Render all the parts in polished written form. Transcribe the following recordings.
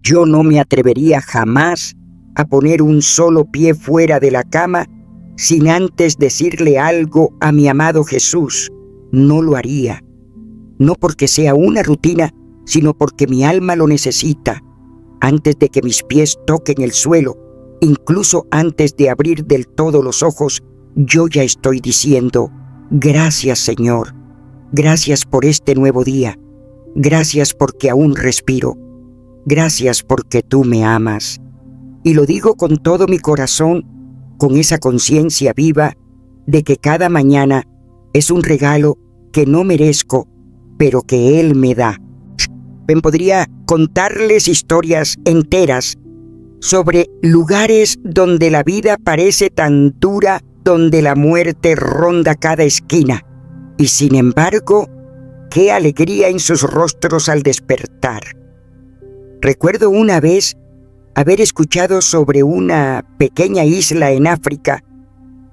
Yo no me atrevería jamás a poner un solo pie fuera de la cama sin antes decirle algo a mi amado Jesús. No lo haría. No porque sea una rutina, sino porque mi alma lo necesita. Antes de que mis pies toquen el suelo, incluso antes de abrir del todo los ojos, yo ya estoy diciendo: gracias, Señor. Gracias por este nuevo día. Gracias porque aún respiro. Gracias porque tú me amas. Y lo digo con todo mi corazón, con esa conciencia viva de que cada mañana es un regalo que no merezco, pero que Él me da. Podría contarles historias enteras sobre lugares donde la vida parece tan dura, donde la muerte ronda cada esquina. Y sin embargo, qué alegría en sus rostros al despertar. Recuerdo una vez haber escuchado sobre una pequeña isla en África,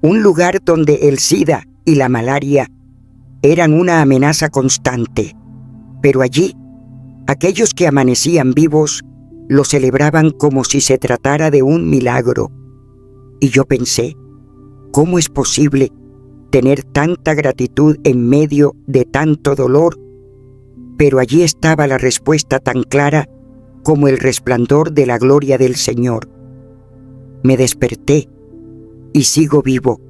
un lugar donde el SIDA y la malaria eran una amenaza constante. Pero allí, aquellos que amanecían vivos lo celebraban como si se tratara de un milagro. Y yo pensé, ¿cómo es posible tener tanta gratitud en medio de tanto dolor? Pero allí estaba la respuesta tan clara como el resplandor de la gloria del Señor. Me desperté y sigo vivo.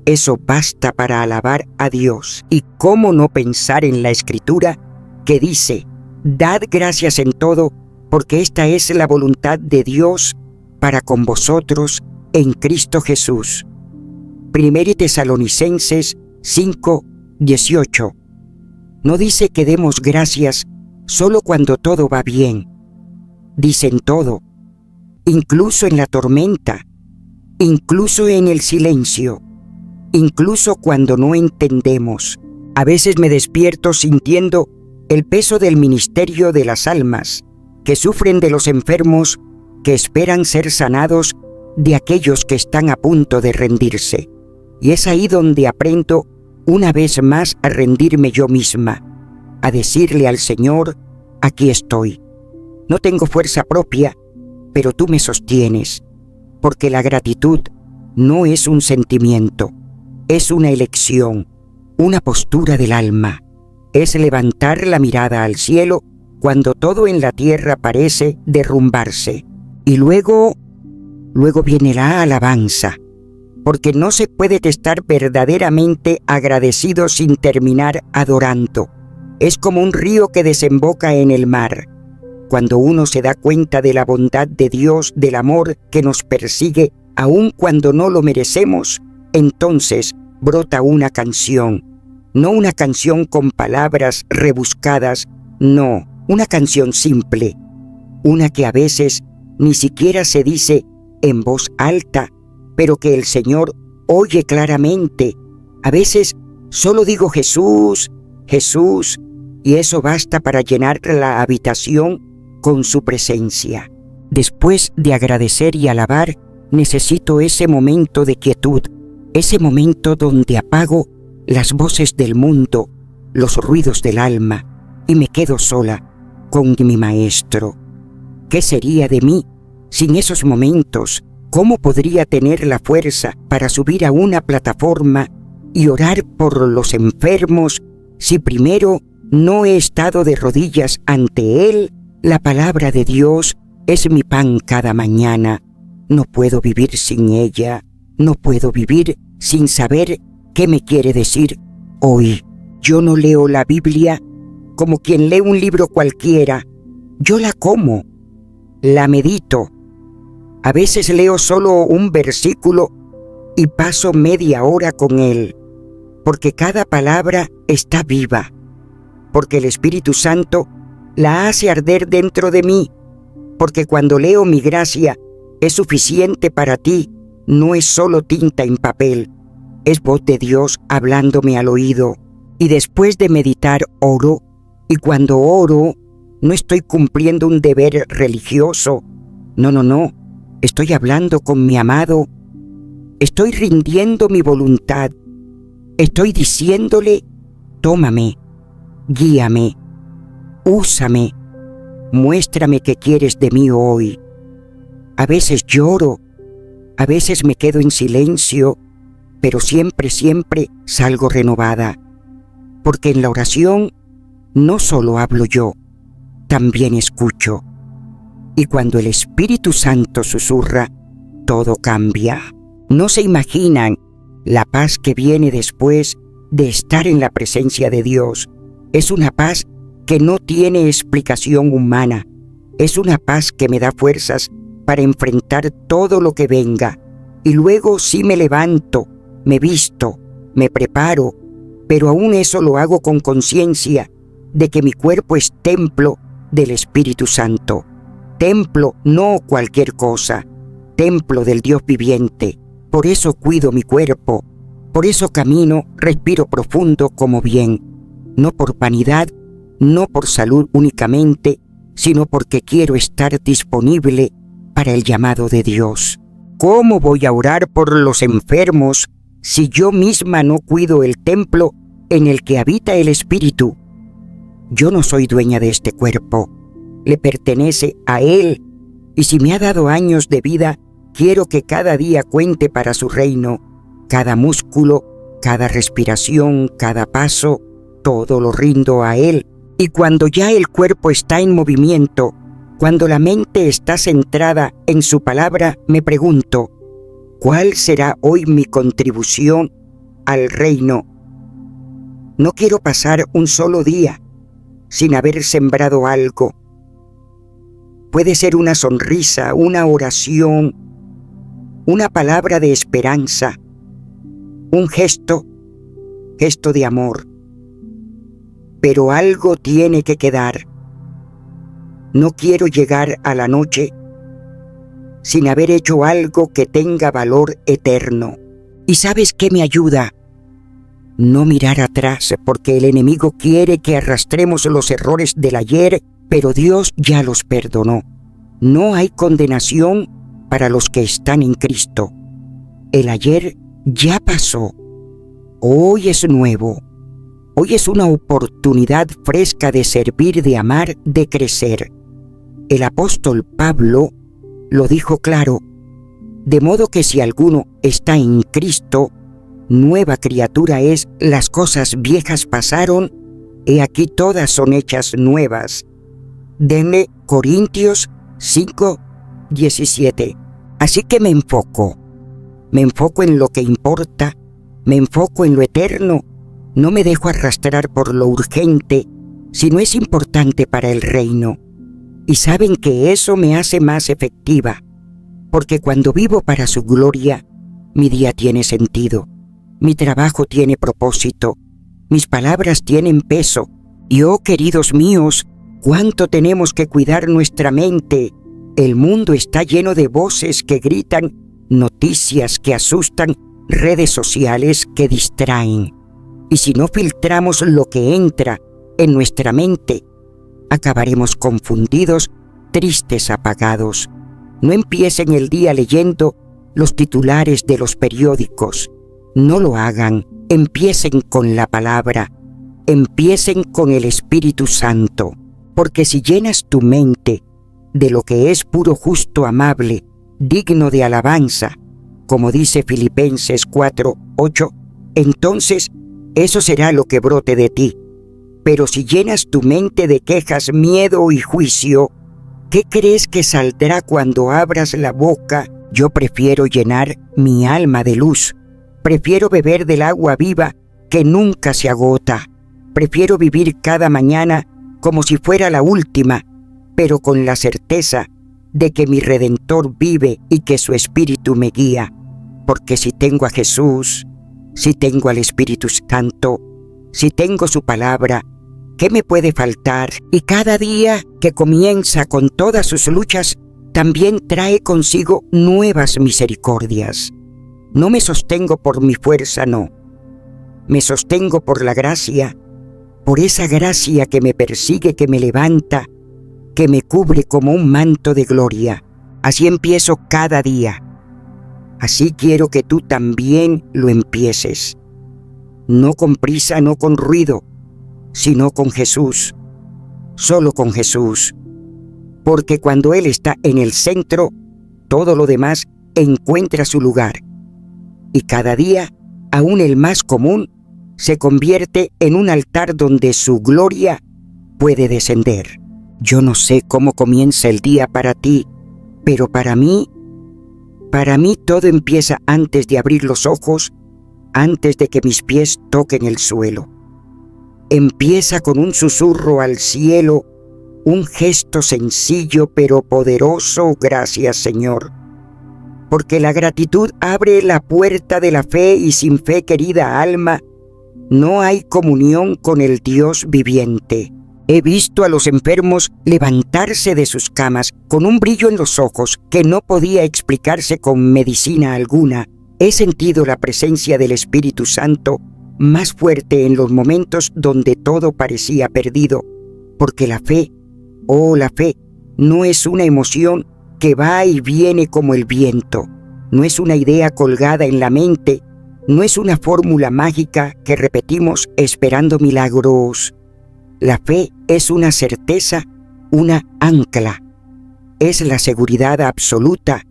Eso basta para alabar a Dios. Y cómo no pensar en la Escritura que dice: dad gracias en todo, porque esta es la voluntad de Dios para con vosotros en Cristo Jesús. 1 Tesalonicenses 5:18. No dice que demos gracias solo cuando todo va bien. Dice en todo, incluso en la tormenta, incluso en el silencio, incluso cuando no entendemos. A veces me despierto sintiendo el peso del ministerio de las almas que sufren, de los enfermos que esperan ser sanados, de aquellos que están a punto de rendirse. Y es ahí donde aprendo una vez más a rendirme yo misma, a decirle al Señor: aquí estoy. No tengo fuerza propia, pero tú me sostienes, porque la gratitud no es un sentimiento, es una elección, una postura del alma. Es levantar la mirada al cielo cuando todo en la tierra parece derrumbarse. Y luego viene la alabanza, porque no se puede estar verdaderamente agradecido sin terminar adorando. Es como un río que desemboca en el mar. Cuando uno se da cuenta de la bondad de Dios, del amor que nos persigue, aun cuando no lo merecemos, entonces brota una canción. No una canción con palabras rebuscadas, no, una canción simple, una que a veces ni siquiera se dice en voz alta, pero que el Señor oye claramente. A veces solo digo Jesús, Jesús, y eso basta para llenar la habitación con su presencia. Después de agradecer y alabar, necesito ese momento de quietud, ese momento donde apago las voces del mundo, los ruidos del alma, y me quedo sola con mi Maestro. ¿Qué sería de mí sin esos momentos? ¿Cómo podría tener la fuerza para subir a una plataforma y orar por los enfermos si primero no he estado de rodillas ante Él? La palabra de Dios es mi pan cada mañana. No puedo vivir sin ella. No puedo vivir sin saber qué me quiere decir hoy. Yo no leo la Biblia como quien lee un libro cualquiera. Yo la como, la medito. A veces leo solo un versículo y paso media hora con él, porque cada palabra está viva, porque el Espíritu Santo la hace arder dentro de mí, porque cuando leo mi gracia es suficiente para ti, no es solo tinta en papel, es voz de Dios hablándome al oído. Y después de meditar oro, y cuando oro no estoy cumpliendo un deber religioso, no, estoy hablando con mi amado, estoy rindiendo mi voluntad, estoy diciéndole: tómame, guíame, úsame, muéstrame qué quieres de mí hoy. A veces lloro, a veces me quedo en silencio, pero siempre, siempre salgo renovada, porque en la oración no solo hablo yo, también escucho. Y cuando el Espíritu Santo susurra, todo cambia. No se imaginan la paz que viene después de estar en la presencia de Dios. Es una paz que no tiene explicación humana. Es una paz que me da fuerzas para enfrentar todo lo que venga. Y luego sí me levanto, me visto, me preparo, pero aún eso lo hago con conciencia de que mi cuerpo es templo del Espíritu Santo. Templo, no cualquier cosa, templo del Dios viviente. Por eso cuido mi cuerpo, por eso camino, respiro profundo como bien, no por vanidad, no por salud únicamente, sino porque quiero estar disponible para el llamado de Dios. ¿Cómo voy a orar por los enfermos si yo misma no cuido el templo en el que habita el Espíritu? Yo no soy dueña de este cuerpo, le pertenece a Él, y si me ha dado años de vida, quiero que cada día cuente para su reino. Cada músculo, cada respiración, cada paso, todo lo rindo a Él. Y cuando ya el cuerpo está en movimiento, cuando la mente está centrada en su palabra, me pregunto, ¿cuál será hoy mi contribución al reino? No quiero pasar un solo día sin haber sembrado algo. Puede ser una sonrisa, una oración, una palabra de esperanza, un gesto de amor. Pero algo tiene que quedar. No quiero llegar a la noche sin haber hecho algo que tenga valor eterno. ¿Y sabes qué me ayuda? No mirar atrás, porque el enemigo quiere que arrastremos los errores del ayer, pero Dios ya los perdonó. No hay condenación para los que están en Cristo. El ayer ya pasó. Hoy es nuevo. Hoy es una oportunidad fresca de servir, de amar, de crecer. El apóstol Pablo lo dijo claro, de modo que si alguno está en Cristo, nueva criatura es, las cosas viejas pasaron, he aquí todas son hechas nuevas. Denle Corintios 5:17. Así que me enfoco en lo que importa, me enfoco en lo eterno, no me dejo arrastrar por lo urgente, si no es importante para el reino. Y saben que eso me hace más efectiva, porque cuando vivo para su gloria, mi día tiene sentido, mi trabajo tiene propósito, mis palabras tienen peso. Y oh, queridos míos, cuánto tenemos que cuidar nuestra mente. El mundo está lleno de voces que gritan, noticias que asustan, redes sociales que distraen. Y si no filtramos lo que entra en nuestra mente, acabaremos confundidos, tristes, apagados. No empiecen el día leyendo los titulares de los periódicos. No lo hagan. Empiecen con la palabra. Empiecen con el Espíritu Santo. Porque si llenas tu mente de lo que es puro, justo, amable, digno de alabanza, como dice Filipenses 4:8, entonces eso será lo que brote de ti. Pero si llenas tu mente de quejas, miedo y juicio, ¿qué crees que saldrá cuando abras la boca? Yo prefiero llenar mi alma de luz. Prefiero beber del agua viva que nunca se agota. Prefiero vivir cada mañana como si fuera la última, pero con la certeza de que mi Redentor vive y que su Espíritu me guía. Porque si tengo a Jesús, si tengo al Espíritu Santo, si tengo su palabra, ¿qué me puede faltar? Y cada día que comienza con todas sus luchas, también trae consigo nuevas misericordias. No me sostengo por mi fuerza, no. Me sostengo por la gracia, por esa gracia que me persigue, que me levanta, que me cubre como un manto de gloria. Así empiezo cada día. Así quiero que tú también lo empieces. No con prisa, no con ruido, sino con Jesús. Solo con Jesús. porque cuando Él está en el centro, todo lo demás encuentra su lugar. Y cada día, aún el más común, se convierte en un altar donde su gloria puede descender. Yo no sé cómo comienza el día para ti, pero para mí todo empieza antes de abrir los ojos, antes de que mis pies toquen el suelo. Empieza con un susurro al cielo, un gesto sencillo pero poderoso, gracias Señor. Porque la gratitud abre la puerta de la fe y sin fe, querida alma, no hay comunión con el Dios viviente. He visto a los enfermos levantarse de sus camas con un brillo en los ojos que no podía explicarse con medicina alguna. He sentido la presencia del Espíritu Santo más fuerte en los momentos donde todo parecía perdido, porque la fe, la fe, no es una emoción que va y viene como el viento, no es una idea colgada en la mente, no es una fórmula mágica que repetimos esperando milagros. La fe es una certeza, una ancla. Es la seguridad absoluta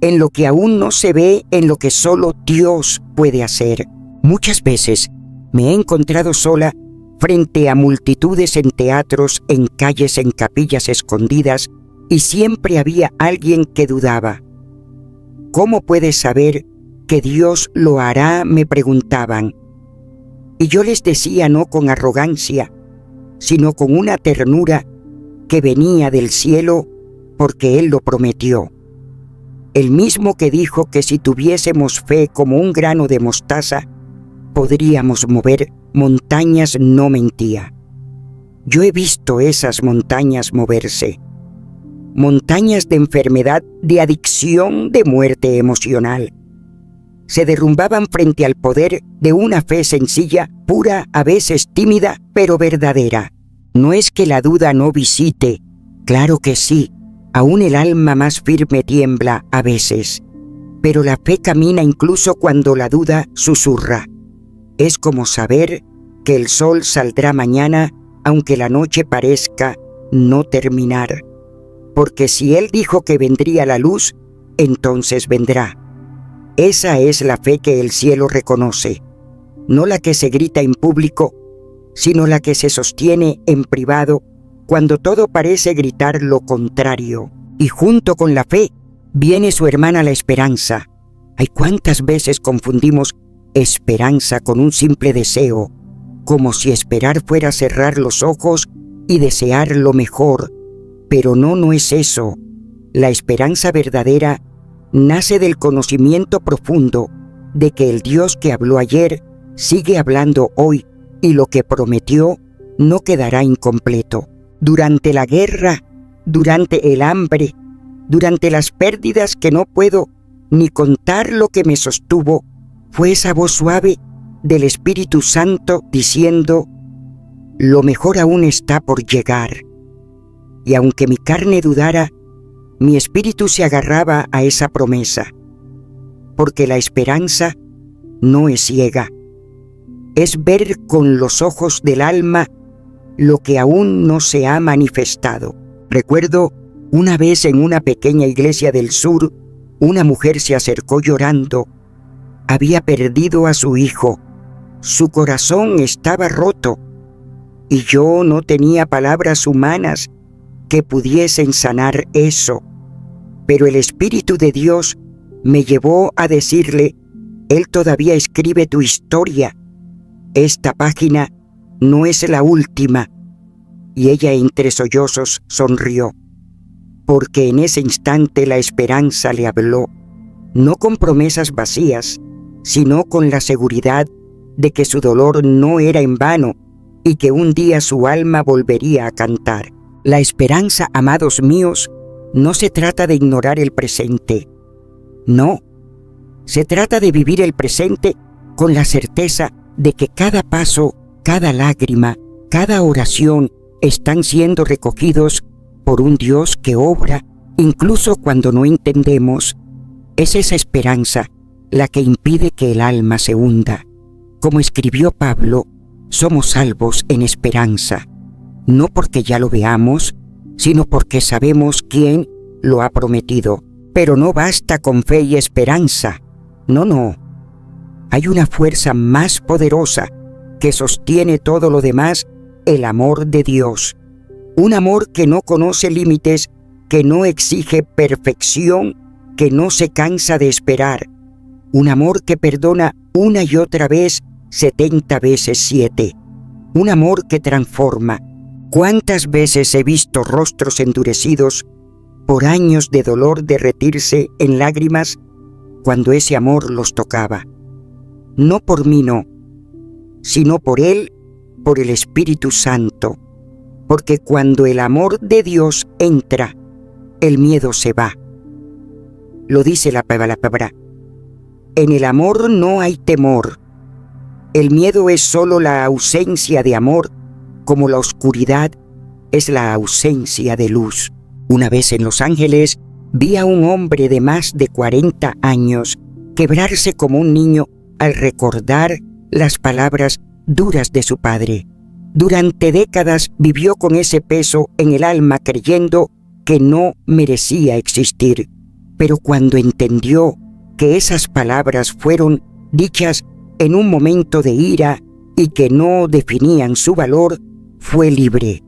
en lo que aún no se ve, en lo que solo Dios puede hacer. Muchas veces me he encontrado sola frente a multitudes en teatros, en calles, en capillas escondidas, y siempre había alguien que dudaba. ¿Cómo puedes saber que Dios lo hará?, me preguntaban. Y yo les decía, no con arrogancia, sino con una ternura que venía del cielo porque Él lo prometió. El mismo que dijo que si tuviésemos fe como un grano de mostaza, podríamos mover montañas, no mentía. Yo he visto esas montañas moverse. Montañas de enfermedad, de adicción, de muerte emocional. Se derrumbaban frente al poder de una fe sencilla, pura, a veces tímida, pero verdadera. No es que la duda no visite, claro que sí, aún el alma más firme tiembla a veces, pero la fe camina incluso cuando la duda susurra. Es como saber que el sol saldrá mañana, aunque la noche parezca no terminar, porque si Él dijo que vendría la luz, entonces vendrá. Esa es la fe que el cielo reconoce, no la que se grita en público, sino la que se sostiene en privado cuando todo parece gritar lo contrario. Y junto con la fe viene su hermana la esperanza. Ay, cuántas veces confundimos esperanza con un simple deseo, como si esperar fuera cerrar los ojos y desear lo mejor. Pero no es eso. La esperanza verdadera nace del conocimiento profundo de que el Dios que habló ayer sigue hablando hoy y lo que prometió no quedará incompleto. Durante la guerra, durante el hambre, durante las pérdidas que no puedo ni contar lo que me sostuvo, fue esa voz suave del Espíritu Santo diciendo: lo mejor aún está por llegar. Y aunque mi carne dudara, mi espíritu se agarraba a esa promesa, porque la esperanza no es ciega, es ver con los ojos del alma lo que aún no se ha manifestado. Recuerdo una vez en una pequeña iglesia del sur, una mujer se acercó llorando. Había perdido a su hijo, su corazón estaba roto, y yo no tenía palabras humanas que pudiesen sanar eso. Pero el Espíritu de Dios me llevó a decirle: Él todavía escribe tu historia. Esta página no es la última. Y ella entre sollozos sonrió, porque en ese instante la esperanza le habló, no con promesas vacías, sino con la seguridad de que su dolor no era en vano y que un día su alma volvería a cantar. La esperanza, amados míos, no se trata de ignorar el presente. No, se trata de vivir el presente con la certeza de que cada paso, cada lágrima, cada oración están siendo recogidos por un Dios que obra incluso cuando no entendemos. Es esa esperanza la que impide que el alma se hunda. Como escribió Pablo, somos salvos en esperanza, no porque ya lo veamos, sino porque sabemos quién lo ha prometido. Pero no basta con fe y esperanza. No. Hay una fuerza más poderosa que sostiene todo lo demás, el amor de Dios. Un amor que no conoce límites, que no exige perfección, que no se cansa de esperar. Un amor que perdona una y otra vez, 70 veces 7. Un amor que transforma. ¿Cuántas veces he visto rostros endurecidos por años de dolor derretirse en lágrimas cuando ese amor los tocaba? No por mí, no, sino por Él, por el Espíritu Santo. Porque cuando el amor de Dios entra, el miedo se va. Lo dice la palabra. En el amor no hay temor. El miedo es solo la ausencia de amor, como la oscuridad es la ausencia de luz. Una vez en Los Ángeles, vi a un hombre de más de 40 años quebrarse como un niño al recordar las palabras duras de su padre. Durante décadas vivió con ese peso en el alma creyendo que no merecía existir. Pero cuando entendió que esas palabras fueron dichas en un momento de ira y que no definían su valor, fue libre.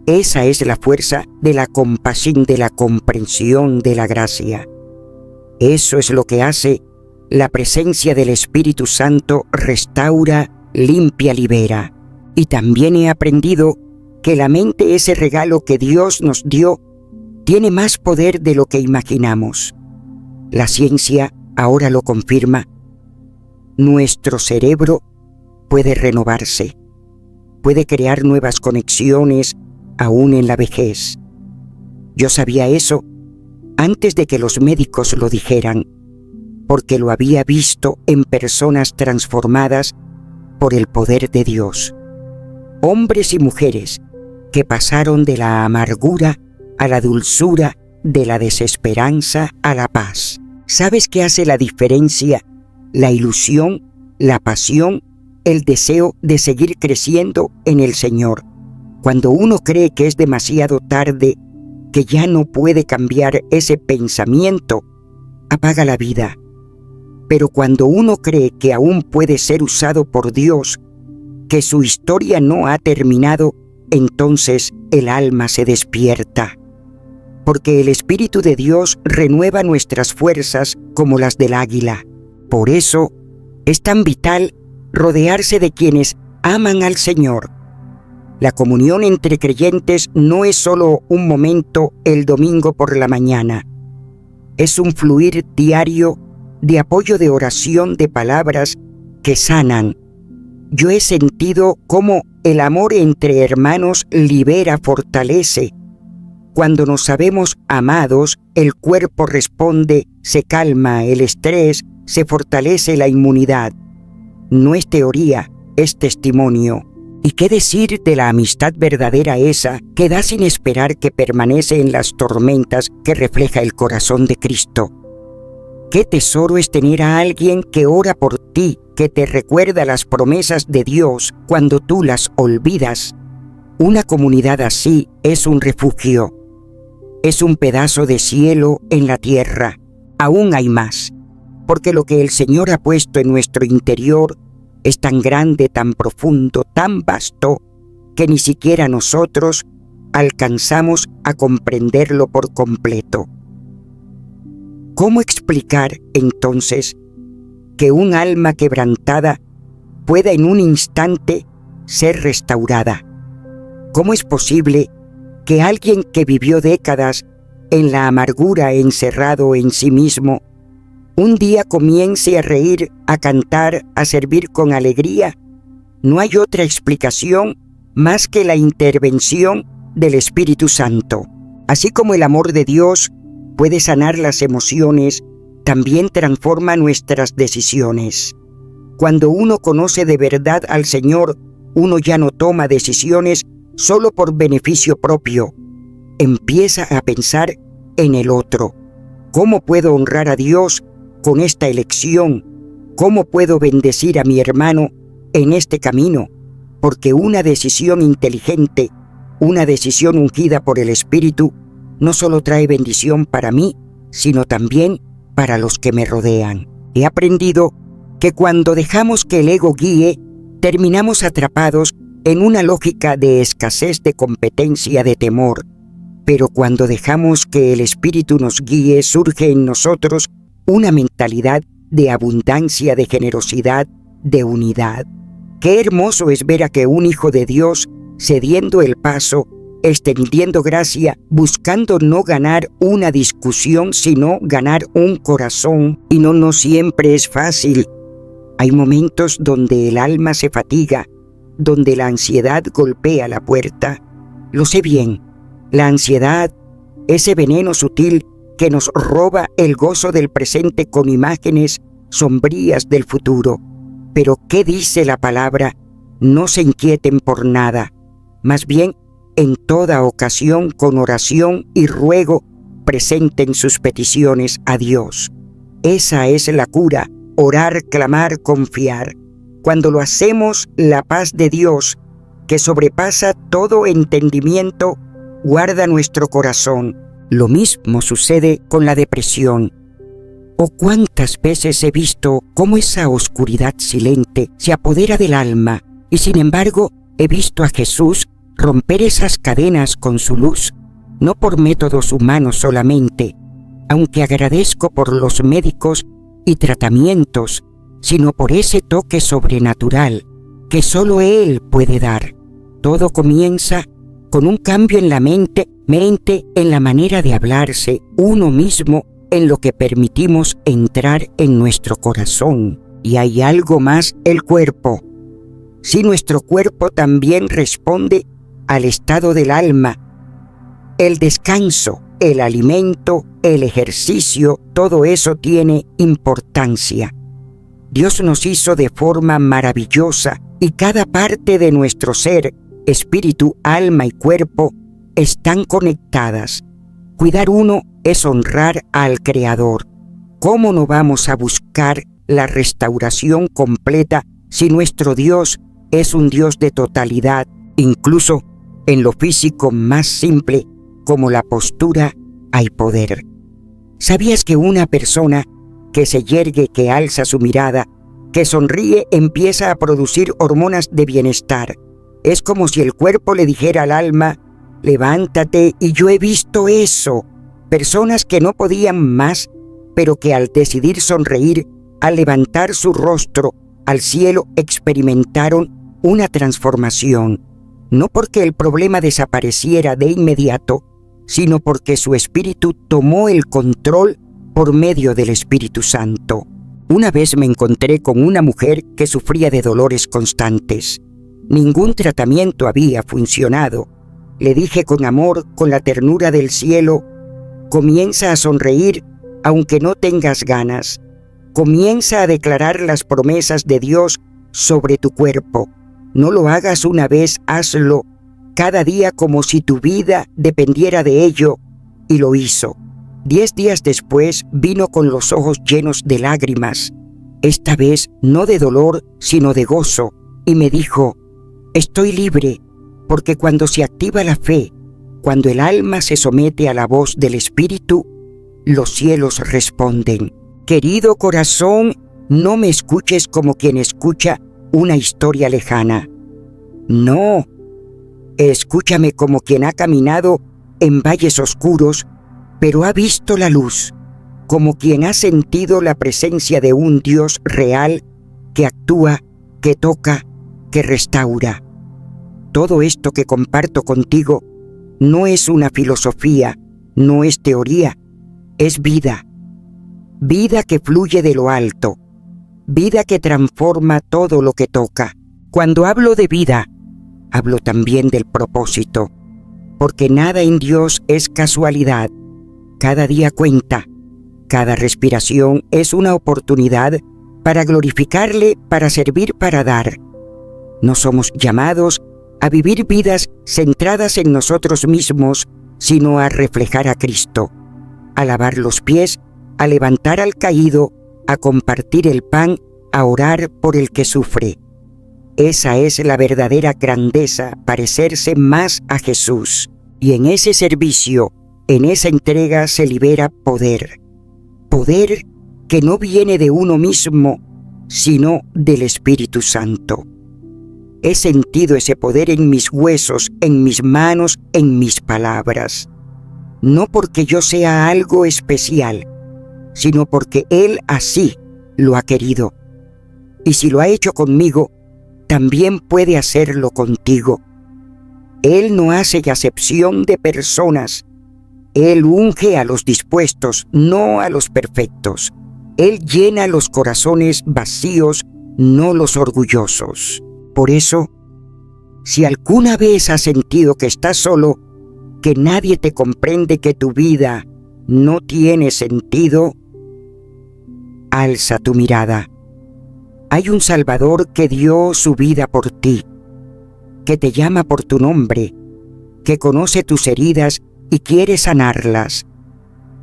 Esa es la fuerza de la compasión, de la comprensión, de la gracia. Eso es lo que hace la presencia del Espíritu Santo: restaura, limpia, libera. Y también he aprendido que la mente, ese regalo que Dios nos dio, tiene más poder de lo que imaginamos. La ciencia ahora lo confirma. Nuestro cerebro puede renovarse, puede crear nuevas conexiones aún en la vejez. Yo sabía eso antes de que los médicos lo dijeran, porque lo había visto en personas transformadas por el poder de Dios. Hombres y mujeres que pasaron de la amargura a la dulzura, de la desesperanza a la paz. ¿Sabes qué hace la diferencia? La ilusión, la pasión, el deseo de seguir creciendo en el Señor. Cuando uno cree que es demasiado tarde, que ya no puede cambiar ese pensamiento, apaga la vida. Pero cuando uno cree que aún puede ser usado por Dios, que su historia no ha terminado, entonces el alma se despierta. Porque el Espíritu de Dios renueva nuestras fuerzas como las del águila. Por eso es tan vital rodearse de quienes aman al Señor. La comunión entre creyentes no es solo un momento el domingo por la mañana. Es un fluir diario de apoyo, de oración, de palabras que sanan. Yo he sentido cómo el amor entre hermanos libera, fortalece. Cuando nos sabemos amados, el cuerpo responde, se calma el estrés, se fortalece la inmunidad. No es teoría, es testimonio. ¿Y qué decir de la amistad verdadera esa que da sin esperar, que permanece en las tormentas, que refleja el corazón de Cristo? Qué tesoro es tener a alguien que ora por ti, que te recuerda las promesas de Dios cuando tú las olvidas. Una comunidad así es un refugio. Es un pedazo de cielo en la tierra. Aún hay más, porque lo que el Señor ha puesto en nuestro interior es tan grande, tan profundo, tan vasto, que ni siquiera nosotros alcanzamos a comprenderlo por completo. ¿Cómo explicar, entonces, que un alma quebrantada pueda en un instante ser restaurada? ¿Cómo es posible que alguien que vivió décadas en la amargura, encerrado en sí mismo, un día comience a reír, a cantar, a servir con alegría? No hay otra explicación más que la intervención del Espíritu Santo. Así como el amor de Dios puede sanar las emociones, también transforma nuestras decisiones. Cuando uno conoce de verdad al Señor, uno ya no toma decisiones solo por beneficio propio. Empieza a pensar en el otro. ¿Cómo puedo honrar a Dios con esta elección? ¿Cómo puedo bendecir a mi hermano en este camino? Porque una decisión inteligente Una decisión ungida por el Espíritu no solo trae bendición para mí, sino también para los que me rodean. He aprendido que cuando dejamos que el ego guíe, terminamos atrapados en una lógica de escasez, de competencia, de temor. Pero cuando dejamos que el Espíritu nos guíe, surge en nosotros una mentalidad de abundancia, de generosidad, de unidad. Qué hermoso es ver a que un hijo de Dios, cediendo el paso, extendiendo gracia, buscando no ganar una discusión, sino ganar un corazón. Y no siempre es fácil. Hay momentos donde el alma se fatiga, donde la ansiedad golpea la puerta. Lo sé bien, la ansiedad, ese veneno sutil que nos roba el gozo del presente con imágenes sombrías del futuro. Pero ¿qué dice la palabra? No se inquieten por nada. Más bien, en toda ocasión, con oración y ruego, presenten sus peticiones a Dios. Esa es la cura, orar, clamar, confiar. Cuando lo hacemos, la paz de Dios, que sobrepasa todo entendimiento, guarda nuestro corazón. Lo mismo sucede con la depresión. Oh, cuántas veces he visto cómo esa oscuridad silente se apodera del alma, y sin embargo he visto a Jesús romper esas cadenas con su luz, no por métodos humanos solamente, aunque agradezco por los médicos y tratamientos, sino por ese toque sobrenatural que solo Él puede dar. Todo comienza con un cambio en la mente, en la manera de hablarse uno mismo, en lo que permitimos entrar en nuestro corazón. Y hay algo más, el cuerpo. Si nuestro cuerpo también responde al estado del alma, el descanso, el alimento, el ejercicio, todo eso tiene importancia. Dios nos hizo de forma maravillosa y cada parte de nuestro ser, espíritu, alma y cuerpo, están conectadas. Cuidar uno es honrar al Creador. ¿Cómo no vamos a buscar la restauración completa si nuestro Dios es un Dios de totalidad, incluso en lo físico más simple, como la postura, hay poder? ¿Sabías que una persona que se yergue, que alza su mirada, que sonríe, empieza a producir hormonas de bienestar? Es como si el cuerpo le dijera al alma: levántate. Y yo he visto eso. Personas que no podían más, pero que al decidir sonreír, al levantar su rostro al cielo, experimentaron una transformación. No porque el problema desapareciera de inmediato, sino porque su espíritu tomó el control por medio del Espíritu Santo. Una vez me encontré con una mujer que sufría de dolores constantes. Ningún tratamiento había funcionado. Le dije con amor, con la ternura del cielo: comienza a sonreír aunque no tengas ganas. Comienza a declarar las promesas de Dios sobre tu cuerpo. No lo hagas una vez, hazlo cada día como si tu vida dependiera de ello. Y lo hizo. 10 días después vino con los ojos llenos de lágrimas, esta vez no de dolor, sino de gozo, y me dijo: estoy libre, porque cuando se activa la fe, cuando el alma se somete a la voz del Espíritu, los cielos responden. Querido corazón, no me escuches como quien escucha una historia lejana. No, escúchame como quien ha caminado en valles oscuros, pero ha visto la luz, como quien ha sentido la presencia de un Dios real que actúa, que toca, que restaura. Todo esto que comparto contigo no es una filosofía, no es teoría, es vida. Vida que fluye de lo alto, vida que transforma todo lo que toca. Cuando hablo de vida, hablo también del propósito, porque nada en Dios es casualidad. Cada día cuenta, cada respiración es una oportunidad para glorificarle, para servir, para dar. No somos llamados a vivir vidas centradas en nosotros mismos, sino a reflejar a Cristo, a lavar los pies, a levantar al caído, a compartir el pan, a orar por el que sufre. Esa es la verdadera grandeza, parecerse más a Jesús. Y en ese servicio, en esa entrega se libera poder. Poder que no viene de uno mismo, sino del Espíritu Santo. He sentido ese poder en mis huesos, en mis manos, en mis palabras. No porque yo sea algo especial, sino porque Él así lo ha querido. Y si lo ha hecho conmigo, también puede hacerlo contigo. Él no hace acepción de personas. Él unge a los dispuestos, no a los perfectos. Él llena los corazones vacíos, no los orgullosos. Por eso, si alguna vez has sentido que estás solo, que nadie te comprende, que tu vida no tiene sentido, alza tu mirada. Hay un Salvador que dio su vida por ti, que te llama por tu nombre, que conoce tus heridas y quiere sanarlas,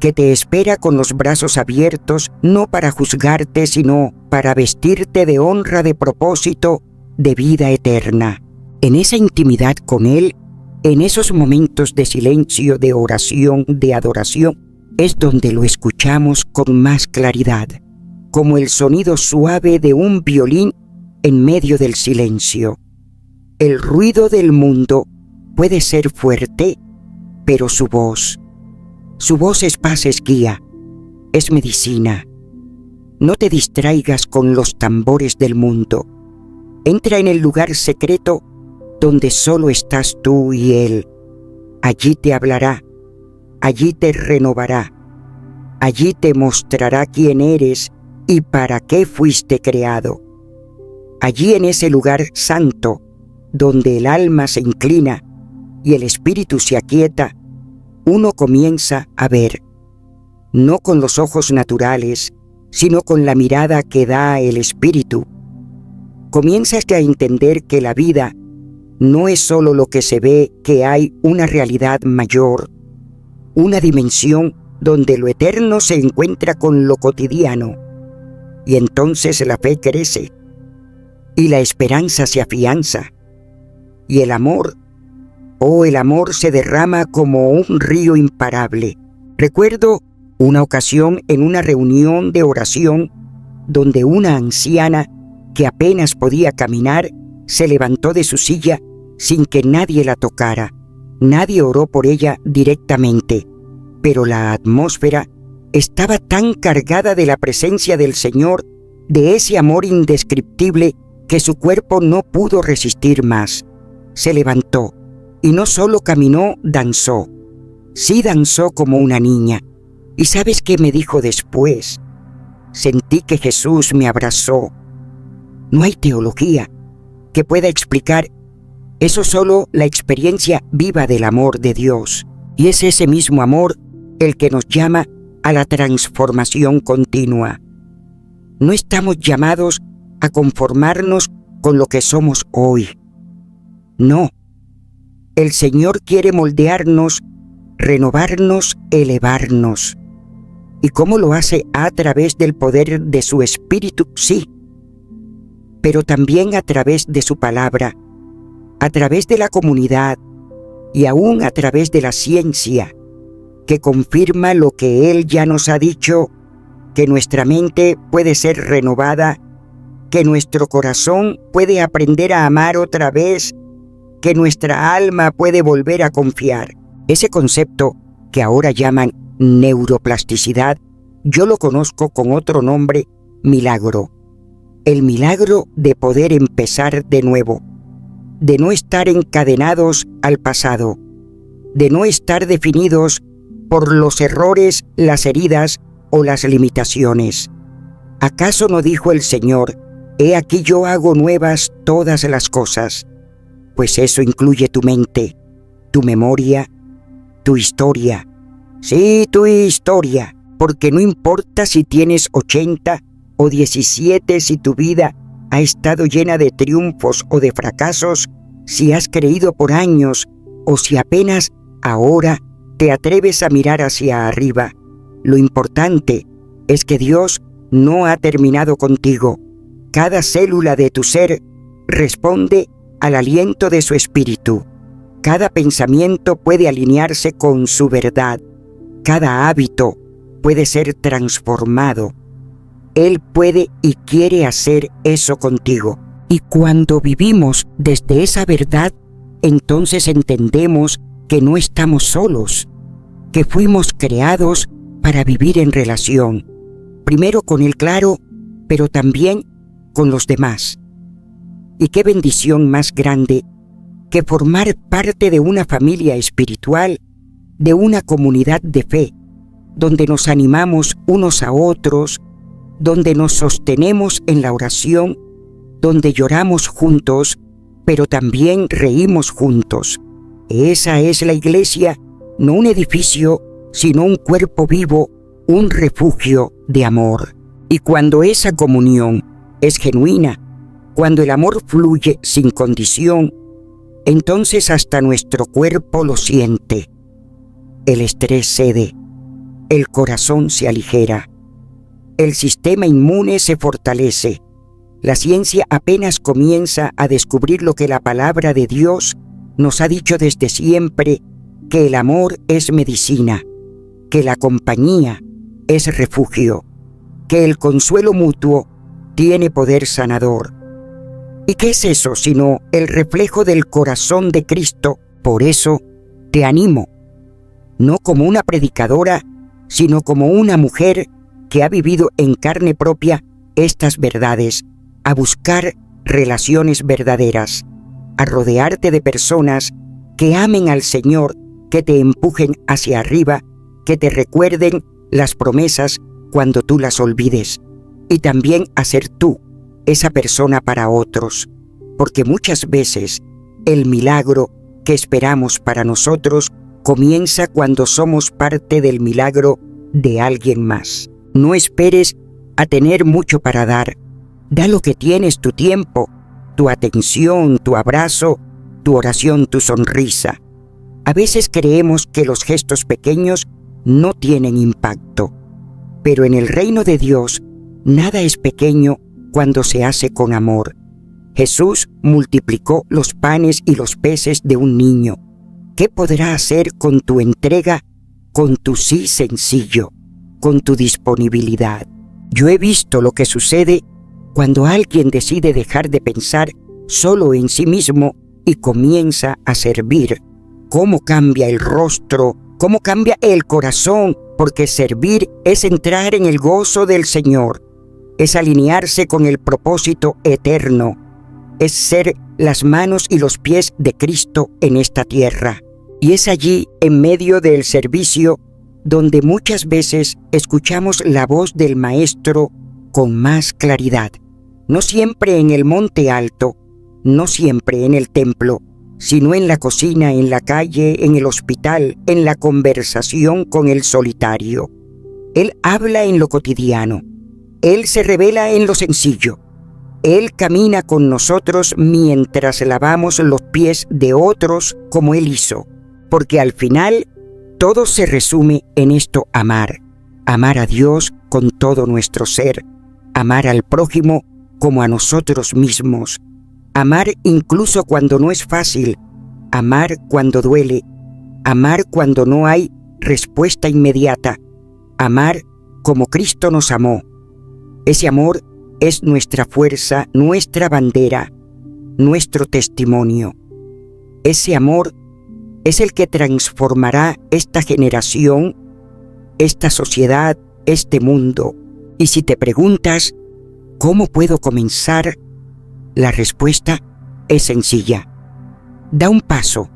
que te espera con los brazos abiertos, no para juzgarte, sino para vestirte de honra, de propósito, de vida eterna. En esa intimidad con Él, en esos momentos de silencio, de oración, de adoración, es donde lo escuchamos con más claridad, como el sonido suave de un violín en medio del silencio. El ruido del mundo puede ser fuerte, pero su voz es paz, es guía, es medicina. No te distraigas con los tambores del mundo. Entra en el lugar secreto donde solo estás tú y Él. Allí te hablará, allí te renovará, allí te mostrará quién eres y para qué fuiste creado. Allí en ese lugar santo, donde el alma se inclina y el espíritu se aquieta, uno comienza a ver, no con los ojos naturales, sino con la mirada que da el espíritu. Comienzas a entender que la vida no es solo lo que se ve, que hay una realidad mayor, una dimensión donde lo eterno se encuentra con lo cotidiano. Y entonces la fe crece, y la esperanza se afianza, y el amor se derrama como un río imparable. Recuerdo una ocasión en una reunión de oración donde una anciana que apenas podía caminar se levantó de su silla sin que nadie la tocara. Nadie oró por ella directamente, pero la atmósfera estaba tan cargada de la presencia del Señor, de ese amor indescriptible, que su cuerpo no pudo resistir más. Se levantó y no solo caminó, danzó. Sí danzó como una niña. ¿Y sabes qué me dijo después? Sentí que Jesús me abrazó. No hay teología que pueda explicar eso, solo la experiencia viva del amor de Dios. Y es ese mismo amor el que nos llama a la transformación continua. No estamos llamados a conformarnos con lo que somos hoy. No. El Señor quiere moldearnos, renovarnos, elevarnos. ¿Y cómo lo hace? A través del poder de su Espíritu, sí, pero también a través de su palabra, a través de la comunidad y aún a través de la ciencia, que confirma lo que Él ya nos ha dicho, que nuestra mente puede ser renovada, que nuestro corazón puede aprender a amar otra vez, que nuestra alma puede volver a confiar. Ese concepto que ahora llaman neuroplasticidad, yo lo conozco con otro nombre, milagro. El milagro de poder empezar de nuevo, de no estar encadenados al pasado, de no estar definidos por los errores, las heridas o las limitaciones. ¿Acaso no dijo el Señor, he aquí yo hago nuevas todas las cosas? Pues eso incluye tu mente, tu memoria, tu historia. Sí, tu historia, porque no importa si tienes 80 o 17, si tu vida ha estado llena de triunfos o de fracasos, si has creído por años o si apenas ahora te atreves a mirar hacia arriba. Lo importante es que Dios no ha terminado contigo. Cada célula de tu ser responde al aliento de su espíritu. Cada pensamiento puede alinearse con su verdad. Cada hábito puede ser transformado. Él puede y quiere hacer eso contigo. Y cuando vivimos desde esa verdad, entonces entendemos que no estamos solos, que fuimos creados para vivir en relación, primero con Él, claro, pero también con los demás. Y qué bendición más grande que formar parte de una familia espiritual, de una comunidad de fe, donde nos animamos unos a otros, donde nos sostenemos en la oración, donde lloramos juntos, pero también reímos juntos. Esa es la iglesia, no un edificio, sino un cuerpo vivo, un refugio de amor. Y cuando esa comunión es genuina, cuando el amor fluye sin condición, entonces hasta nuestro cuerpo lo siente. El estrés cede, el corazón se aligera, el sistema inmune se fortalece. La ciencia apenas comienza a descubrir lo que la palabra de Dios nos ha dicho desde siempre, que el amor es medicina, que la compañía es refugio, que el consuelo mutuo tiene poder sanador. ¿Y qué es eso sino el reflejo del corazón de Cristo? Por eso te animo, no como una predicadora, sino como una mujer que ha vivido en carne propia estas verdades, a buscar relaciones verdaderas, a rodearte de personas que amen al Señor, que te empujen hacia arriba, que te recuerden las promesas cuando tú las olvides, y también a ser tú esa persona para otros, porque muchas veces el milagro que esperamos para nosotros comienza cuando somos parte del milagro de alguien más. No esperes a tener mucho para dar. Da lo que tienes, tu tiempo, tu atención, tu abrazo, tu oración, tu sonrisa. A veces creemos que los gestos pequeños no tienen impacto, pero en el reino de Dios nada es pequeño cuando se hace con amor. Jesús multiplicó los panes y los peces de un niño. ¿Qué podrá hacer con tu entrega, con tu sí sencillo, con tu disponibilidad? Yo he visto lo que sucede cuando alguien decide dejar de pensar solo en sí mismo y comienza a servir. Cómo cambia el rostro, cómo cambia el corazón, porque servir es entrar en el gozo del Señor, es alinearse con el propósito eterno, es ser las manos y los pies de Cristo en esta tierra. Y es allí, en medio del servicio, donde muchas veces escuchamos la voz del Maestro con más claridad. No siempre en el monte alto, no siempre en el templo, sino en la cocina, en la calle, en el hospital, en la conversación con el solitario. Él habla en lo cotidiano. Él se revela en lo sencillo. Él camina con nosotros mientras lavamos los pies de otros como Él hizo. Porque al final, todo se resume en esto: amar. Amar a Dios con todo nuestro ser. Amar al prójimo como a nosotros mismos. Amar incluso cuando no es fácil. Amar cuando duele. Amar cuando no hay respuesta inmediata. Amar como Cristo nos amó. Ese amor es nuestra fuerza, nuestra bandera, nuestro testimonio. Ese amor es el que transformará esta generación, esta sociedad, este mundo. Y si te preguntas, ¿cómo puedo comenzar? La respuesta es sencilla. Da un paso,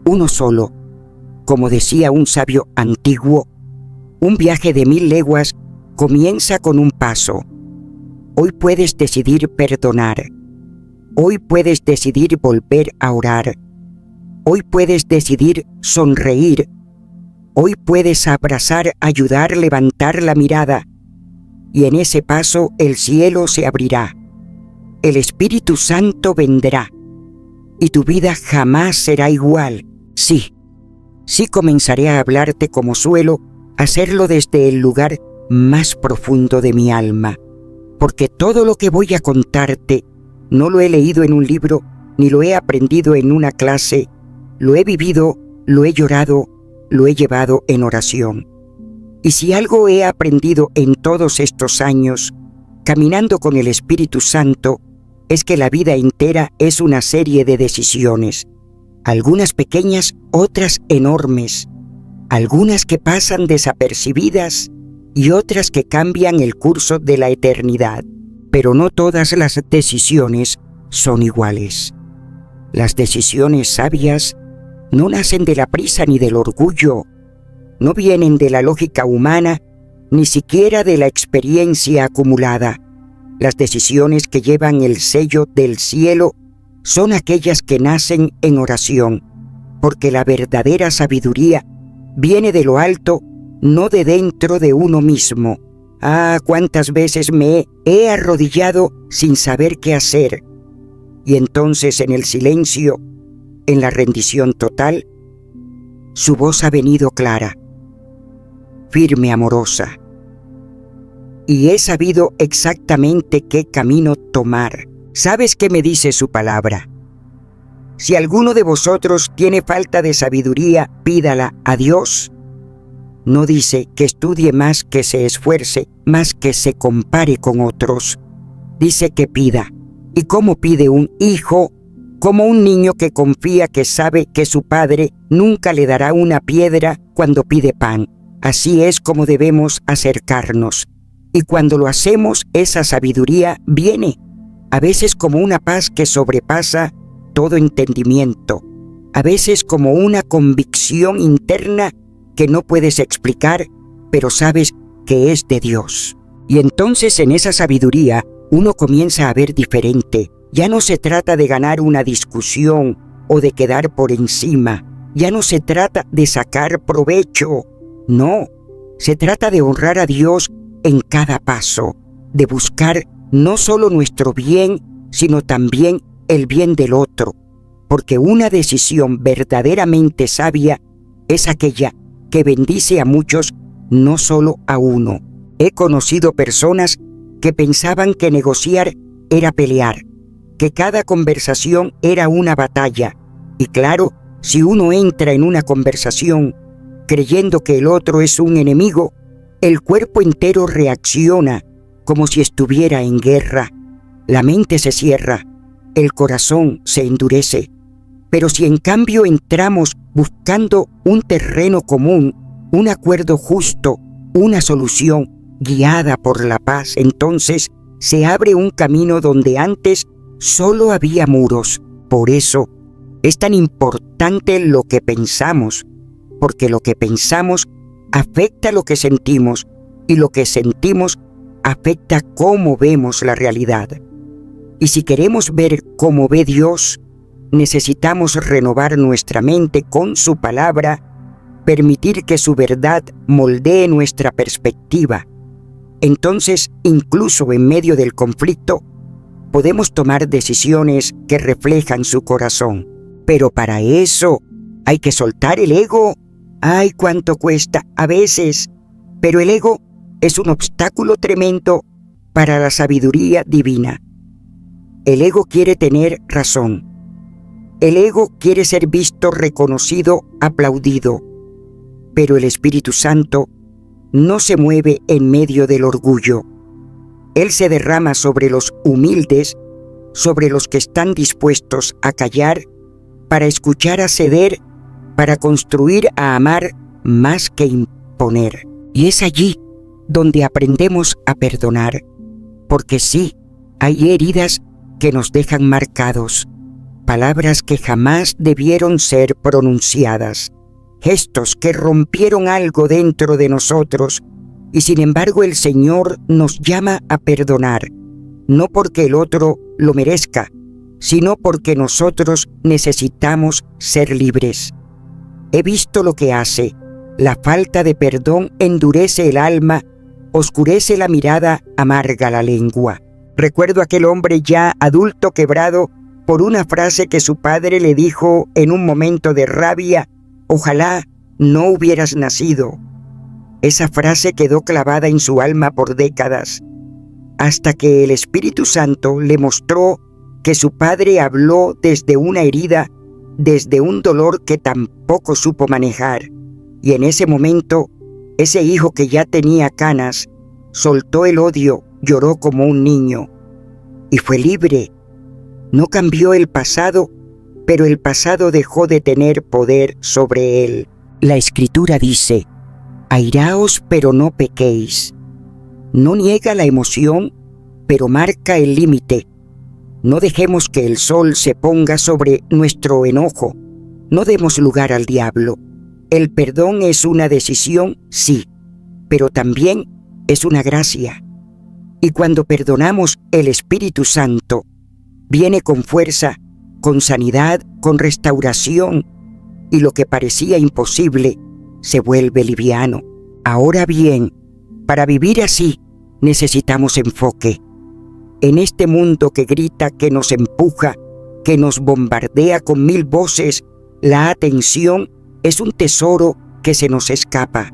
uno solo. Como decía un sabio antiguo, un viaje de 1000 leguas comienza con un paso. Hoy puedes decidir perdonar. Hoy puedes decidir volver a orar. Hoy puedes decidir sonreír. Hoy puedes abrazar, ayudar, levantar la mirada. Y en ese paso el cielo se abrirá. El Espíritu Santo vendrá. Y tu vida jamás será igual. Sí comenzaré a hablarte como suelo hacerlo desde el lugar más profundo de mi alma. Porque todo lo que voy a contarte No lo he leído en un libro, ni lo he aprendido en una clase. Lo he vivido, lo he llorado, lo he llevado en oración. Y si algo he aprendido en todos estos años, caminando con el Espíritu Santo, es que la vida entera es una serie de decisiones. Algunas pequeñas, otras enormes. Algunas que pasan desapercibidas y otras que cambian el curso de la eternidad. Pero no todas las decisiones son iguales. Las decisiones sabias no nacen de la prisa ni del orgullo, no vienen de la lógica humana, ni siquiera de la experiencia acumulada. Las decisiones que llevan el sello del cielo son aquellas que nacen en oración, porque la verdadera sabiduría viene de lo alto, no de dentro de uno mismo. Ah, cuántas veces me he arrodillado sin saber qué hacer. Y entonces en el silencio, en la rendición total, su voz ha venido clara, firme, amorosa. Y he sabido exactamente qué camino tomar. ¿Sabes qué me dice su palabra? Si alguno de vosotros tiene falta de sabiduría, pídala a Dios. No dice que estudie más, que se esfuerce, más que se compare con otros. Dice que pida. ¿Y cómo pide un hijo? Como un niño que confía que sabe que su padre nunca le dará una piedra cuando pide pan. Así es como debemos acercarnos. Y cuando lo hacemos, esa sabiduría viene, a veces como una paz que sobrepasa todo entendimiento, a veces como una convicción interna que no puedes explicar, pero sabes que es de Dios. Y entonces en esa sabiduría uno comienza a ver diferente. Ya no se trata de ganar una discusión o de quedar por encima. Ya no se trata de sacar provecho. No, se trata de honrar a Dios en cada paso, de buscar no solo nuestro bien, sino también el bien del otro. Porque una decisión verdaderamente sabia es aquella que bendice a muchos, no solo a uno. He conocido personas que pensaban que negociar era pelear, que cada conversación era una batalla. Y claro, si uno entra en una conversación creyendo que el otro es un enemigo, el cuerpo entero reacciona como si estuviera en guerra. La mente se cierra, el corazón se endurece. Pero si en cambio entramos buscando un terreno común, un acuerdo justo, una solución guiada por la paz, entonces se abre un camino donde antes solo había muros. Por eso es tan importante lo que pensamos, porque lo que pensamos afecta lo que sentimos y lo que sentimos afecta cómo vemos la realidad. Y si queremos ver cómo ve Dios, necesitamos renovar nuestra mente con su palabra, permitir que su verdad moldee nuestra perspectiva. Entonces, incluso en medio del conflicto, podemos tomar decisiones que reflejan su corazón. Pero para eso hay que soltar el ego. ¡Ay, cuánto cuesta a veces! Pero el ego es un obstáculo tremendo para la sabiduría divina. El ego quiere tener razón. El ego quiere ser visto, reconocido, aplaudido. Pero el Espíritu Santo no se mueve en medio del orgullo. Él se derrama sobre los humildes, sobre los que están dispuestos a callar, para escuchar, a ceder, para construir, a amar más que imponer. Y es allí donde aprendemos a perdonar, porque sí, hay heridas que nos dejan marcados, palabras que jamás debieron ser pronunciadas, gestos que rompieron algo dentro de nosotros, y sin embargo el Señor nos llama a perdonar, no porque el otro lo merezca, sino porque nosotros necesitamos ser libres. He visto lo que hace. La falta de perdón endurece el alma, oscurece la mirada, amarga la lengua. Recuerdo aquel hombre ya adulto quebrado por una frase que su padre le dijo en un momento de rabia: «Ojalá no hubieras nacido». Esa frase quedó clavada en su alma por décadas, hasta que el Espíritu Santo le mostró que su padre habló desde una herida, desde un dolor que tampoco supo manejar. Y en ese momento, ese hijo que ya tenía canas, soltó el odio, lloró como un niño y fue libre. No cambió el pasado, pero el pasado dejó de tener poder sobre él. La Escritura dice: airaos, pero no pequéis. No niega la emoción, pero marca el límite. No dejemos que el sol se ponga sobre nuestro enojo. No demos lugar al diablo. El perdón es una decisión, sí, pero también es una gracia. Y cuando perdonamos, el Espíritu Santo viene con fuerza, con sanidad, con restauración, y lo que parecía imposible se vuelve liviano. Ahora bien, para vivir así necesitamos enfoque. En este mundo que grita, que nos empuja, que nos bombardea con 1000 voces, la atención es un tesoro que se nos escapa.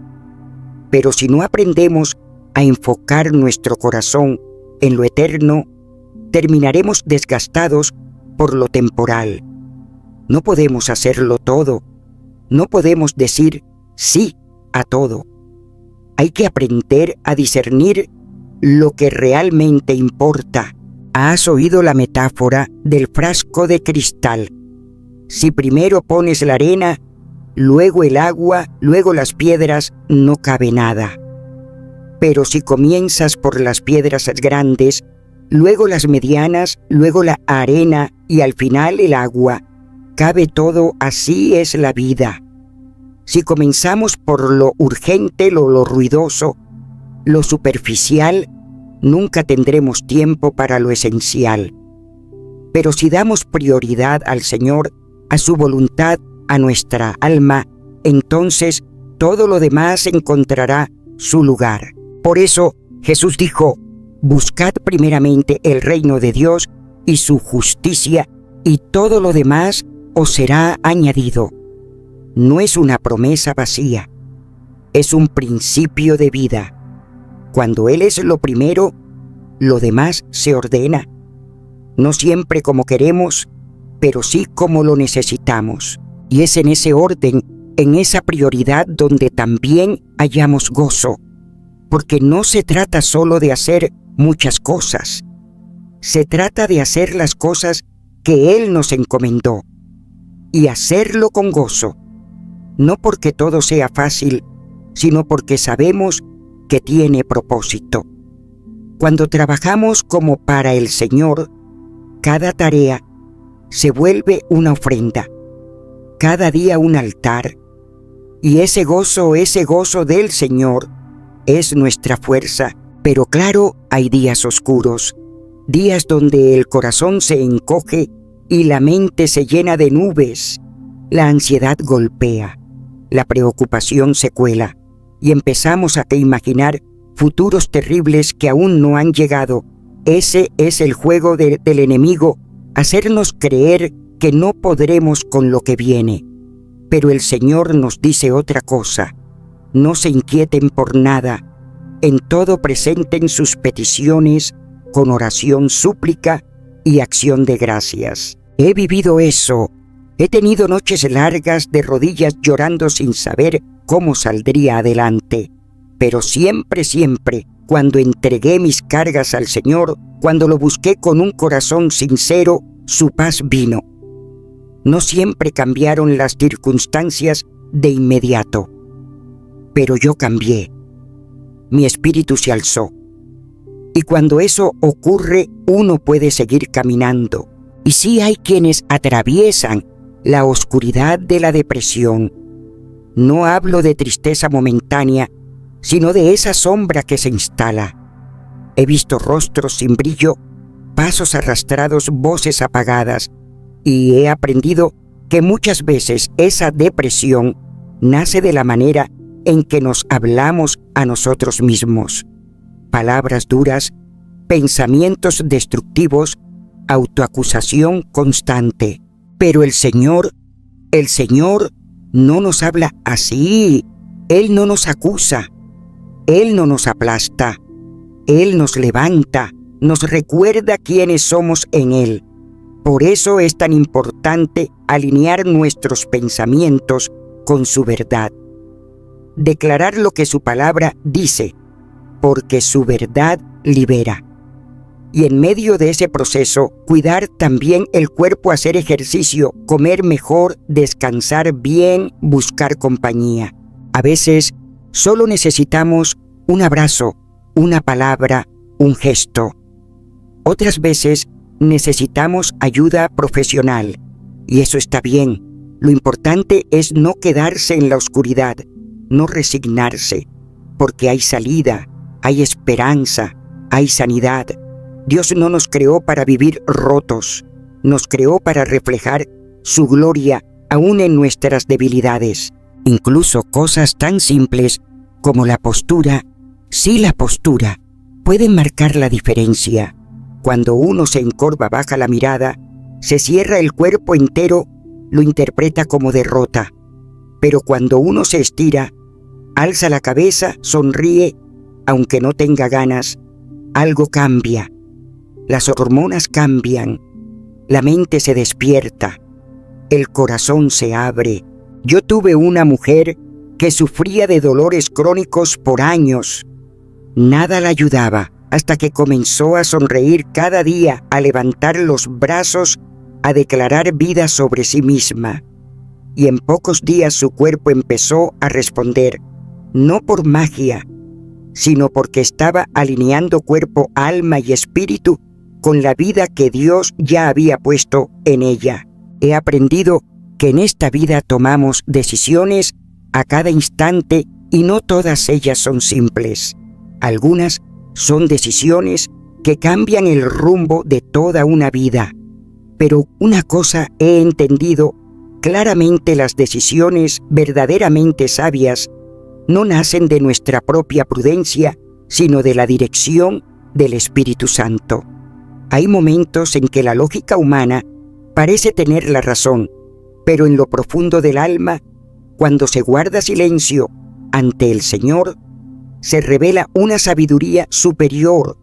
Pero si no aprendemos a enfocar nuestro corazón en lo eterno, terminaremos desgastados por lo temporal. No podemos hacerlo todo. No podemos decir sí a todo. Hay que aprender a discernir lo que realmente importa. ¿Has oído la metáfora del frasco de cristal? Si primero pones la arena, luego el agua, luego las piedras, no cabe nada. Pero si comienzas por las piedras grandes, luego las medianas, luego la arena y al final el agua, cabe todo. Así es la vida. Si comenzamos por lo urgente, lo ruidoso, lo superficial, nunca tendremos tiempo para lo esencial. Pero si damos prioridad al Señor, a su voluntad, a nuestra alma, entonces todo lo demás encontrará su lugar. Por eso Jesús dijo: buscad primeramente el reino de Dios y su justicia, y todo lo demás os será añadido. No es una promesa vacía, es un principio de vida. Cuando Él es lo primero, lo demás se ordena. No siempre como queremos, pero sí como lo necesitamos. Y es en ese orden, en esa prioridad donde también hallamos gozo. Porque no se trata solo de hacer muchas cosas. Se trata de hacer las cosas que Él nos encomendó. Y hacerlo con gozo. No porque todo sea fácil, sino porque sabemos que tiene propósito. Cuando trabajamos como para el Señor, cada tarea se vuelve una ofrenda, cada día un altar, y ese gozo del Señor es nuestra fuerza. Pero claro, hay días oscuros, días donde el corazón se encoge y la mente se llena de nubes, la ansiedad golpea, la preocupación se cuela, y empezamos a imaginar futuros terribles que aún no han llegado. Ese es el juego del enemigo, hacernos creer que no podremos con lo que viene. Pero el Señor nos dice otra cosa: no se inquieten por nada, en todo presenten sus peticiones con oración, súplica y acción de gracias. He vivido eso. He tenido noches largas de rodillas llorando sin saber cómo saldría adelante. Pero siempre, cuando entregué mis cargas al Señor, cuando lo busqué con un corazón sincero, su paz vino. No siempre cambiaron las circunstancias de inmediato, pero yo cambié. Mi espíritu se alzó. Y cuando eso ocurre, uno puede seguir caminando. Y sí hay quienes atraviesan la oscuridad de la depresión. No hablo de tristeza momentánea, sino de esa sombra que se instala. He visto rostros sin brillo, pasos arrastrados, voces apagadas, y he aprendido que muchas veces esa depresión nace de la manera en que nos hablamos a nosotros mismos. Palabras duras, pensamientos destructivos, autoacusación constante. Pero el Señor no nos habla así. Él no nos acusa. Él no nos aplasta. Él nos levanta, nos recuerda quiénes somos en Él. Por eso es tan importante alinear nuestros pensamientos con su verdad. Declarar lo que su palabra dice, porque su verdad libera. Y en medio de ese proceso, cuidar también el cuerpo, hacer ejercicio, comer mejor, descansar bien, buscar compañía. A veces solo necesitamos un abrazo, una palabra, un gesto. Otras veces necesitamos ayuda profesional, y eso está bien. Lo importante es no quedarse en la oscuridad, no resignarse, porque hay salida, hay esperanza, hay sanidad. Dios no nos creó para vivir rotos, nos creó para reflejar su gloria aún en nuestras debilidades. Incluso cosas tan simples como la postura, sí, la postura, pueden marcar la diferencia. Cuando uno se encorva, baja la mirada, se cierra el cuerpo entero, lo interpreta como derrota. Pero cuando uno se estira, alza la cabeza, sonríe, aunque no tenga ganas, algo cambia. Las hormonas cambian, la mente se despierta, el corazón se abre. Yo tuve una mujer que sufría de dolores crónicos por años. Nada la ayudaba hasta que comenzó a sonreír cada día, a levantar los brazos, a declarar vida sobre sí misma. Y en pocos días su cuerpo empezó a responder, no por magia, sino porque estaba alineando cuerpo, alma y espíritu con la vida que Dios ya había puesto en ella. He aprendido que en esta vida tomamos decisiones a cada instante y no todas ellas son simples. Algunas son decisiones que cambian el rumbo de toda una vida. Pero una cosa he entendido claramente: las decisiones verdaderamente sabias no nacen de nuestra propia prudencia, sino de la dirección del Espíritu Santo. Hay momentos en que la lógica humana parece tener la razón, pero en lo profundo del alma, cuando se guarda silencio ante el Señor, se revela una sabiduría superior,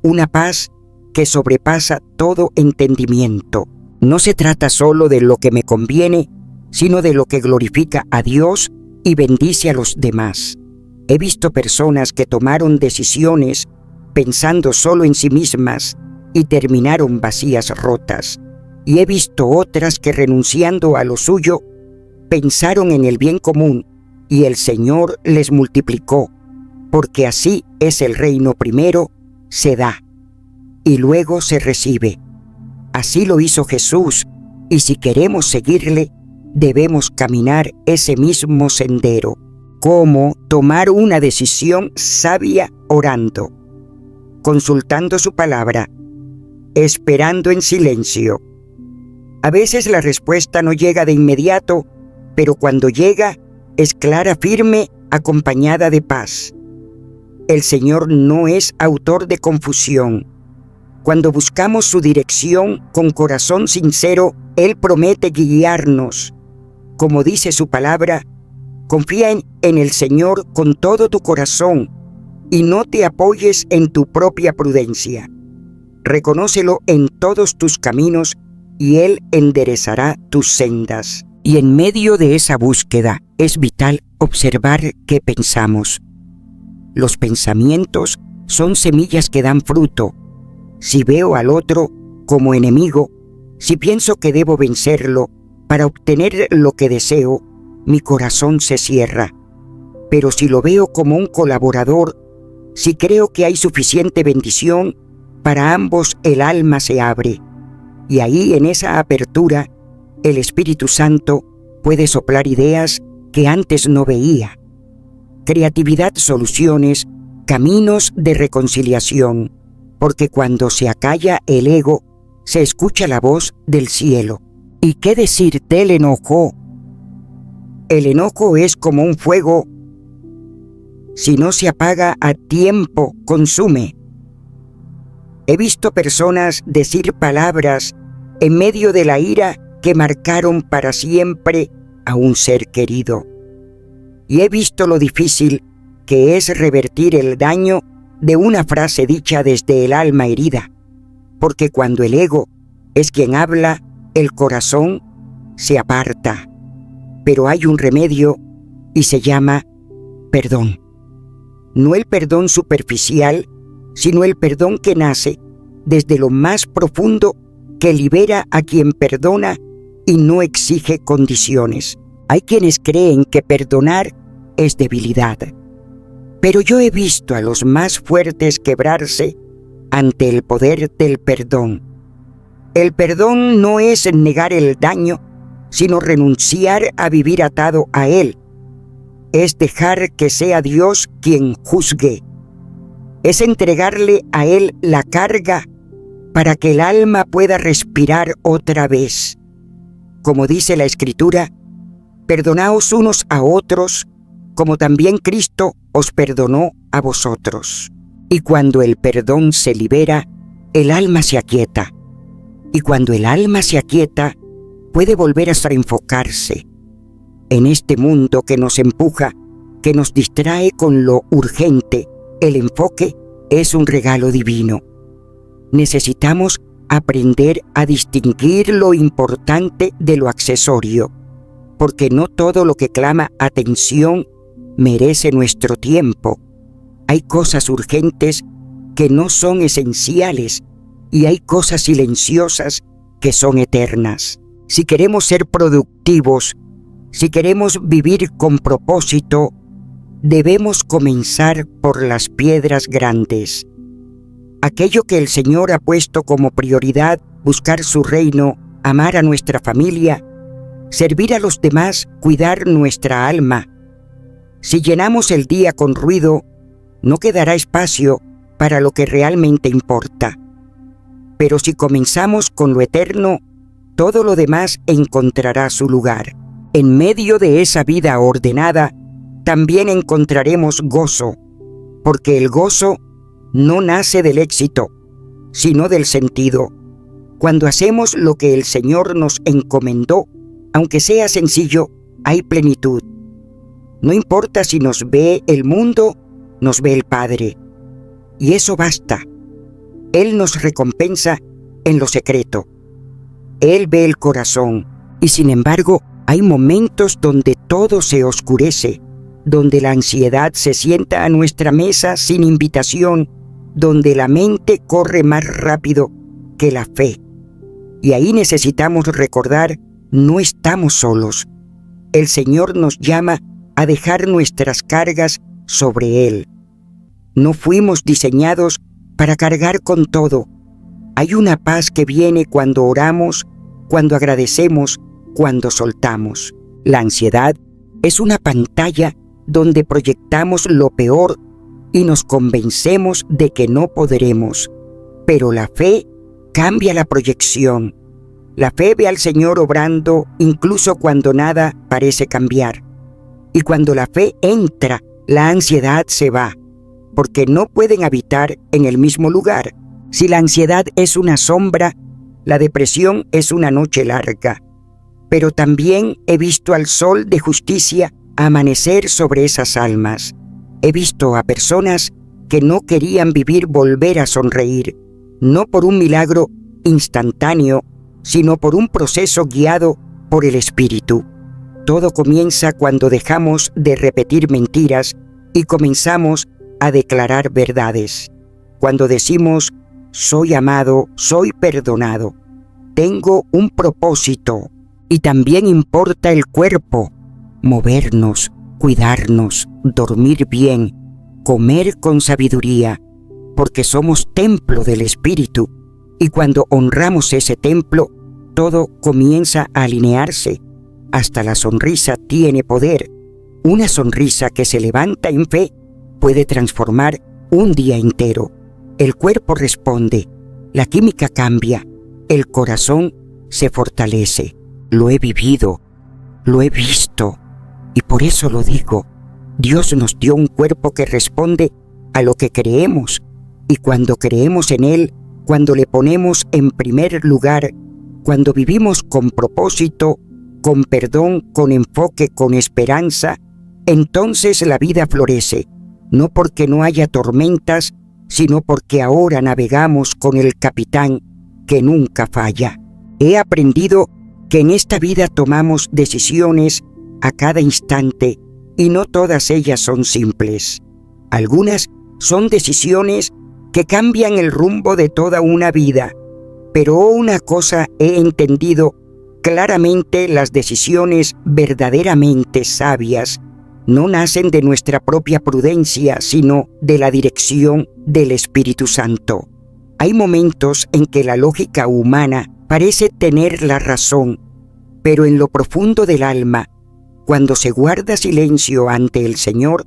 una paz que sobrepasa todo entendimiento. No se trata solo de lo que me conviene, sino de lo que glorifica a Dios y bendice a los demás. He visto personas que tomaron decisiones pensando solo en sí mismas y terminaron vacías, rotas. Y he visto otras que, renunciando a lo suyo, pensaron en el bien común y el Señor les multiplicó, porque así es el reino: primero se da y luego se recibe. Así lo hizo Jesús, y si queremos seguirle, debemos caminar ese mismo sendero. ¿Cómo? Tomar una decisión sabia orando, consultando su palabra, esperando en silencio. A veces la respuesta no llega de inmediato, pero cuando llega, es clara, firme, acompañada de paz. El Señor no es autor de confusión. Cuando buscamos su dirección con corazón sincero, Él promete guiarnos. Como dice su palabra, confía en el Señor con todo tu corazón y no te apoyes en tu propia prudencia. Reconócelo en todos tus caminos y Él enderezará tus sendas. Y en medio de esa búsqueda es vital observar qué pensamos. Los pensamientos son semillas que dan fruto. Si veo al otro como enemigo, si pienso que debo vencerlo para obtener lo que deseo, mi corazón se cierra. Pero si lo veo como un colaborador, si creo que hay suficiente bendición, para ambos el alma se abre. Y ahí, en esa apertura, el Espíritu Santo puede soplar ideas que antes no veía. Creatividad, soluciones, caminos de reconciliación. Porque cuando se acalla el ego, se escucha la voz del cielo. ¿Y qué decir del enojo? El enojo es como un fuego. Si no se apaga a tiempo, consume. He visto personas decir palabras en medio de la ira que marcaron para siempre a un ser querido. Y he visto lo difícil que es revertir el daño de una frase dicha desde el alma herida, porque cuando el ego es quien habla, el corazón se aparta. Pero hay un remedio y se llama perdón. No el perdón superficial, sino el perdón que nace desde lo más profundo, que libera a quien perdona y no exige condiciones. Hay quienes creen que perdonar es debilidad, pero yo he visto a los más fuertes quebrarse ante el poder del perdón. El perdón no es negar el daño, sino renunciar a vivir atado a él. Es dejar que sea Dios quien juzgue. Es entregarle a él la carga para que el alma pueda respirar otra vez. Como dice la Escritura, perdonaos unos a otros, como también Cristo os perdonó a vosotros. Y cuando el perdón se libera, el alma se aquieta. Y cuando el alma se aquieta, puede volver a reenfocarse. En este mundo que nos empuja, que nos distrae con lo urgente, el enfoque es un regalo divino. Necesitamos aprender a distinguir lo importante de lo accesorio, porque no todo lo que clama atención merece nuestro tiempo. Hay cosas urgentes que no son esenciales y hay cosas silenciosas que son eternas. Si queremos ser productivos, si queremos vivir con propósito, debemos comenzar por las piedras grandes. Aquello que el Señor ha puesto como prioridad, buscar su reino, amar a nuestra familia, servir a los demás, cuidar nuestra alma. Si llenamos el día con ruido, no quedará espacio para lo que realmente importa. Pero si comenzamos con lo eterno, todo lo demás encontrará su lugar. En medio de esa vida ordenada, también encontraremos gozo, porque el gozo no nace del éxito, sino del sentido. Cuando hacemos lo que el Señor nos encomendó, aunque sea sencillo, hay plenitud. No importa si nos ve el mundo, nos ve el Padre. Y eso basta. Él nos recompensa en lo secreto. Él ve el corazón. Y sin embargo, hay momentos donde todo se oscurece, donde la ansiedad se sienta a nuestra mesa sin invitación, donde la mente corre más rápido que la fe. Y ahí necesitamos recordar, no estamos solos. El Señor nos llama a dejar nuestras cargas sobre Él. No fuimos diseñados para cargar con todo. Hay una paz que viene cuando oramos, cuando agradecemos, cuando soltamos. La ansiedad es una pantalla donde proyectamos lo peor y nos convencemos de que no podremos. Pero la fe cambia la proyección. La fe ve al Señor obrando incluso cuando nada parece cambiar. Y cuando la fe entra, la ansiedad se va, porque no pueden habitar en el mismo lugar. Si la ansiedad es una sombra, la depresión es una noche larga. Pero también he visto al sol de justicia amanecer sobre esas almas. He visto a personas que no querían vivir volver a sonreír, no por un milagro instantáneo, sino por un proceso guiado por el Espíritu. Todo comienza cuando dejamos de repetir mentiras y comenzamos a declarar verdades. Cuando decimos, soy amado, soy perdonado, tengo un propósito. Y también importa el cuerpo, movernos, cuidarnos, dormir bien, comer con sabiduría, porque somos templo del Espíritu. Y cuando honramos ese templo, todo comienza a alinearse. Hasta la sonrisa tiene poder. Una sonrisa que se levanta en fe puede transformar un día entero. El cuerpo responde, la química cambia, el corazón se fortalece. Lo he vivido, lo he visto, y por eso lo digo. Dios nos dio un cuerpo que responde a lo que creemos, y cuando creemos en Él, cuando le ponemos en primer lugar, cuando vivimos con propósito, con perdón, con enfoque, con esperanza, entonces la vida florece, no porque no haya tormentas, sino porque ahora navegamos con el capitán que nunca falla. He aprendido que en esta vida tomamos decisiones a cada instante y no todas ellas son simples. Algunas son decisiones que cambian el rumbo de toda una vida, pero una cosa he entendido claramente: las decisiones verdaderamente sabias no nacen de nuestra propia prudencia, sino de la dirección del Espíritu Santo. Hay momentos en que la lógica humana parece tener la razón, pero en lo profundo del alma, cuando se guarda silencio ante el Señor,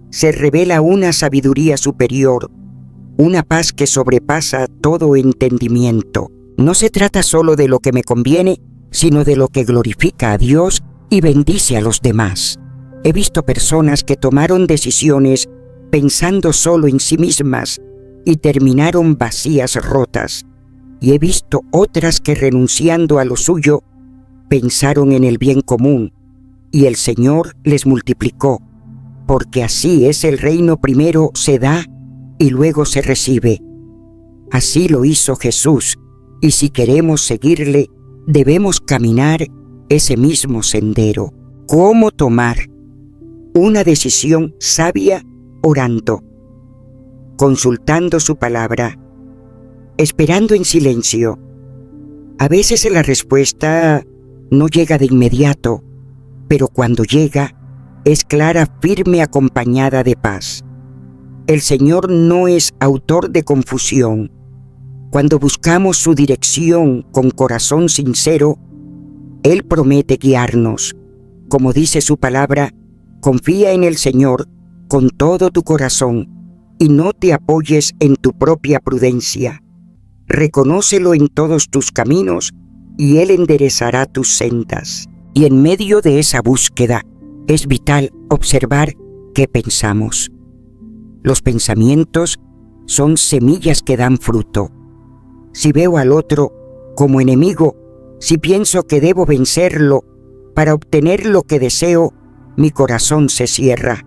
se revela una sabiduría superior, una paz que sobrepasa todo entendimiento. No se trata solo de lo que me conviene, sino de lo que glorifica a Dios y bendice a los demás. He visto personas que tomaron decisiones pensando solo en sí mismas y terminaron vacías, rotas. Y he visto otras que, renunciando a lo suyo, pensaron en el bien común, y el Señor les multiplicó, porque así es el reino: primero se da y luego se recibe. Así lo hizo Jesús, y si queremos seguirle, debemos caminar ese mismo sendero. ¿Cómo tomar una decisión sabia? Orando, consultando su palabra, esperando en silencio. A veces la respuesta no llega de inmediato, pero cuando llega, es clara, firme, acompañada de paz. El Señor no es autor de confusión. Cuando buscamos su dirección con corazón sincero, Él promete guiarnos. Como dice su palabra, confía en el Señor con todo tu corazón y no te apoyes en tu propia prudencia. Reconócelo en todos tus caminos y Él enderezará tus sendas. Y en medio de esa búsqueda es vital observar qué pensamos. Los pensamientos son semillas que dan fruto. Si veo al otro como enemigo, si pienso que debo vencerlo para obtener lo que deseo, mi corazón se cierra.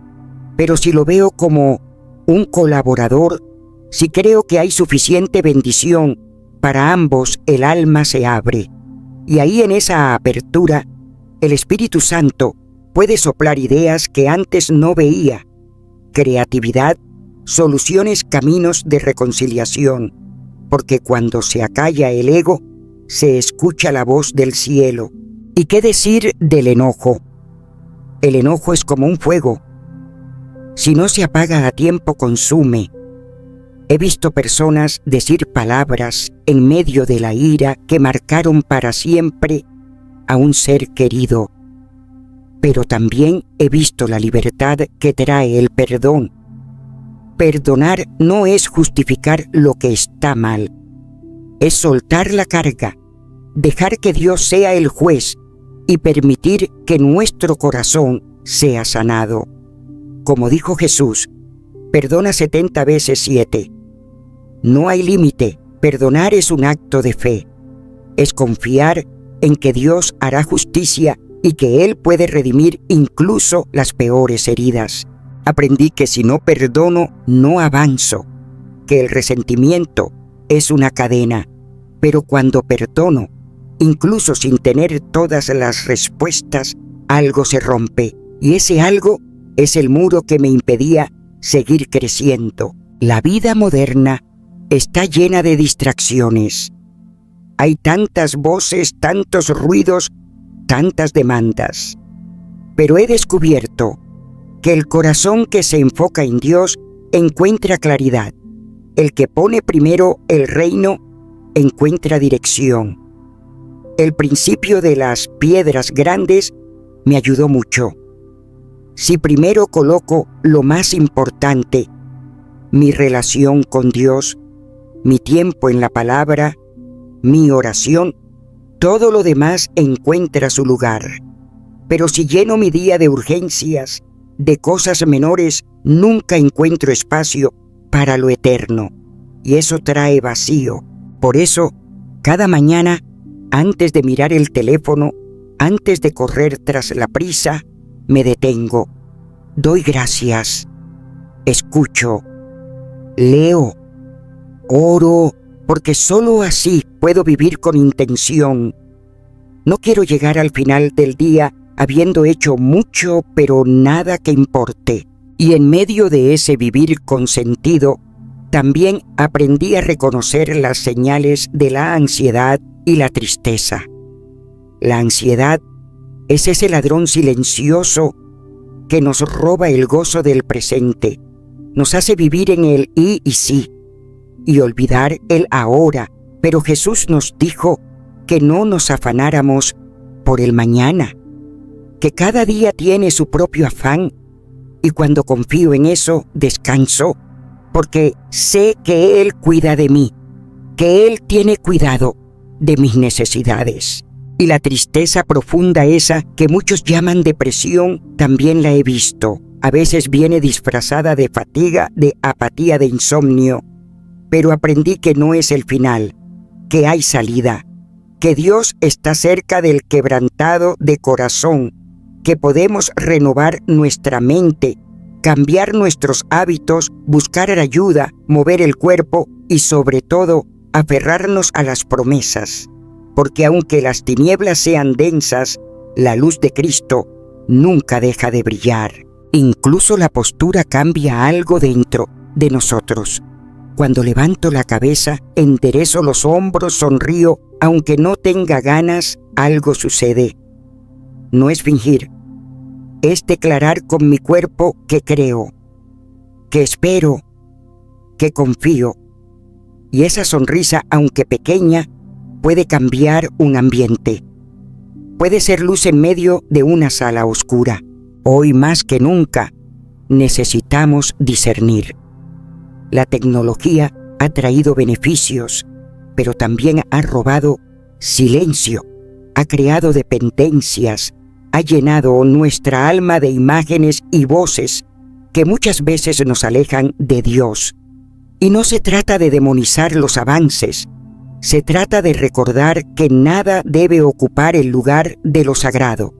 Pero si lo veo como un colaborador, si creo que hay suficiente bendición para ambos, el alma se abre. Y ahí, en esa apertura, el Espíritu Santo puede soplar ideas que antes no veía, creatividad, soluciones, caminos de reconciliación, porque cuando se acalla el ego, se escucha la voz del cielo. ¿Y qué decir del enojo? El enojo es como un fuego. Si no se apaga a tiempo, consume. He visto personas decir palabras en medio de la ira que marcaron para siempre a un ser querido. Pero también he visto la libertad que trae el perdón. Perdonar no es justificar lo que está mal, es soltar la carga, dejar que Dios sea el juez y permitir que nuestro corazón sea sanado. Como dijo Jesús, perdona 70 veces 7. No hay límite. Perdonar es un acto de fe. Es confiar en que Dios hará justicia y que Él puede redimir incluso las peores heridas. Aprendí que si no perdono, no avanzo, que el resentimiento es una cadena, pero cuando perdono, incluso sin tener todas las respuestas, algo se rompe, y ese algo es el muro que me impedía seguir creciendo. La vida moderna está llena de distracciones. Hay tantas voces, tantos ruidos, tantas demandas. Pero he descubierto que el corazón que se enfoca en Dios encuentra claridad. El que pone primero el reino encuentra dirección. El principio de las piedras grandes me ayudó mucho. Si primero coloco lo más importante, mi relación con Dios, mi tiempo en la palabra, mi oración, todo lo demás encuentra su lugar. Pero si lleno mi día de urgencias, de cosas menores, nunca encuentro espacio para lo eterno, y eso trae vacío. Por eso, cada mañana, antes de mirar el teléfono, antes de correr tras la prisa, me detengo, doy gracias, escucho, leo, oro, porque solo así puedo vivir con intención. No quiero llegar al final del día habiendo hecho mucho, pero nada que importe. Y en medio de ese vivir con sentido, también aprendí a reconocer las señales de la ansiedad y la tristeza. La ansiedad es ese ladrón silencioso que nos roba el gozo del presente, nos hace vivir en el y sí, y olvidar el ahora. Pero Jesús nos dijo que no nos afanáramos por el mañana, que cada día tiene su propio afán, y cuando confío en eso, descanso, porque sé que Él cuida de mí, que Él tiene cuidado de mis necesidades. Y la tristeza profunda esa que muchos llaman depresión, también la he visto. A veces viene disfrazada de fatiga, de apatía, de insomnio. Pero aprendí que no es el final, que hay salida, que Dios está cerca del quebrantado de corazón, que podemos renovar nuestra mente, cambiar nuestros hábitos, buscar ayuda, mover el cuerpo y sobre todo aferrarnos a las promesas. Porque aunque las tinieblas sean densas, la luz de Cristo nunca deja de brillar. Incluso la postura cambia algo dentro de nosotros. Cuando levanto la cabeza, enderezo los hombros, sonrío, aunque no tenga ganas, algo sucede. No es fingir, es declarar con mi cuerpo que creo, que espero, que confío. Y esa sonrisa, aunque pequeña, puede cambiar un ambiente. Puede ser luz en medio de una sala oscura. Hoy más que nunca necesitamos discernir. La tecnología ha traído beneficios, pero también ha robado silencio, ha creado dependencias, ha llenado nuestra alma de imágenes y voces que muchas veces nos alejan de Dios. Y no se trata de demonizar los avances, se trata de recordar que nada debe ocupar el lugar de lo sagrado,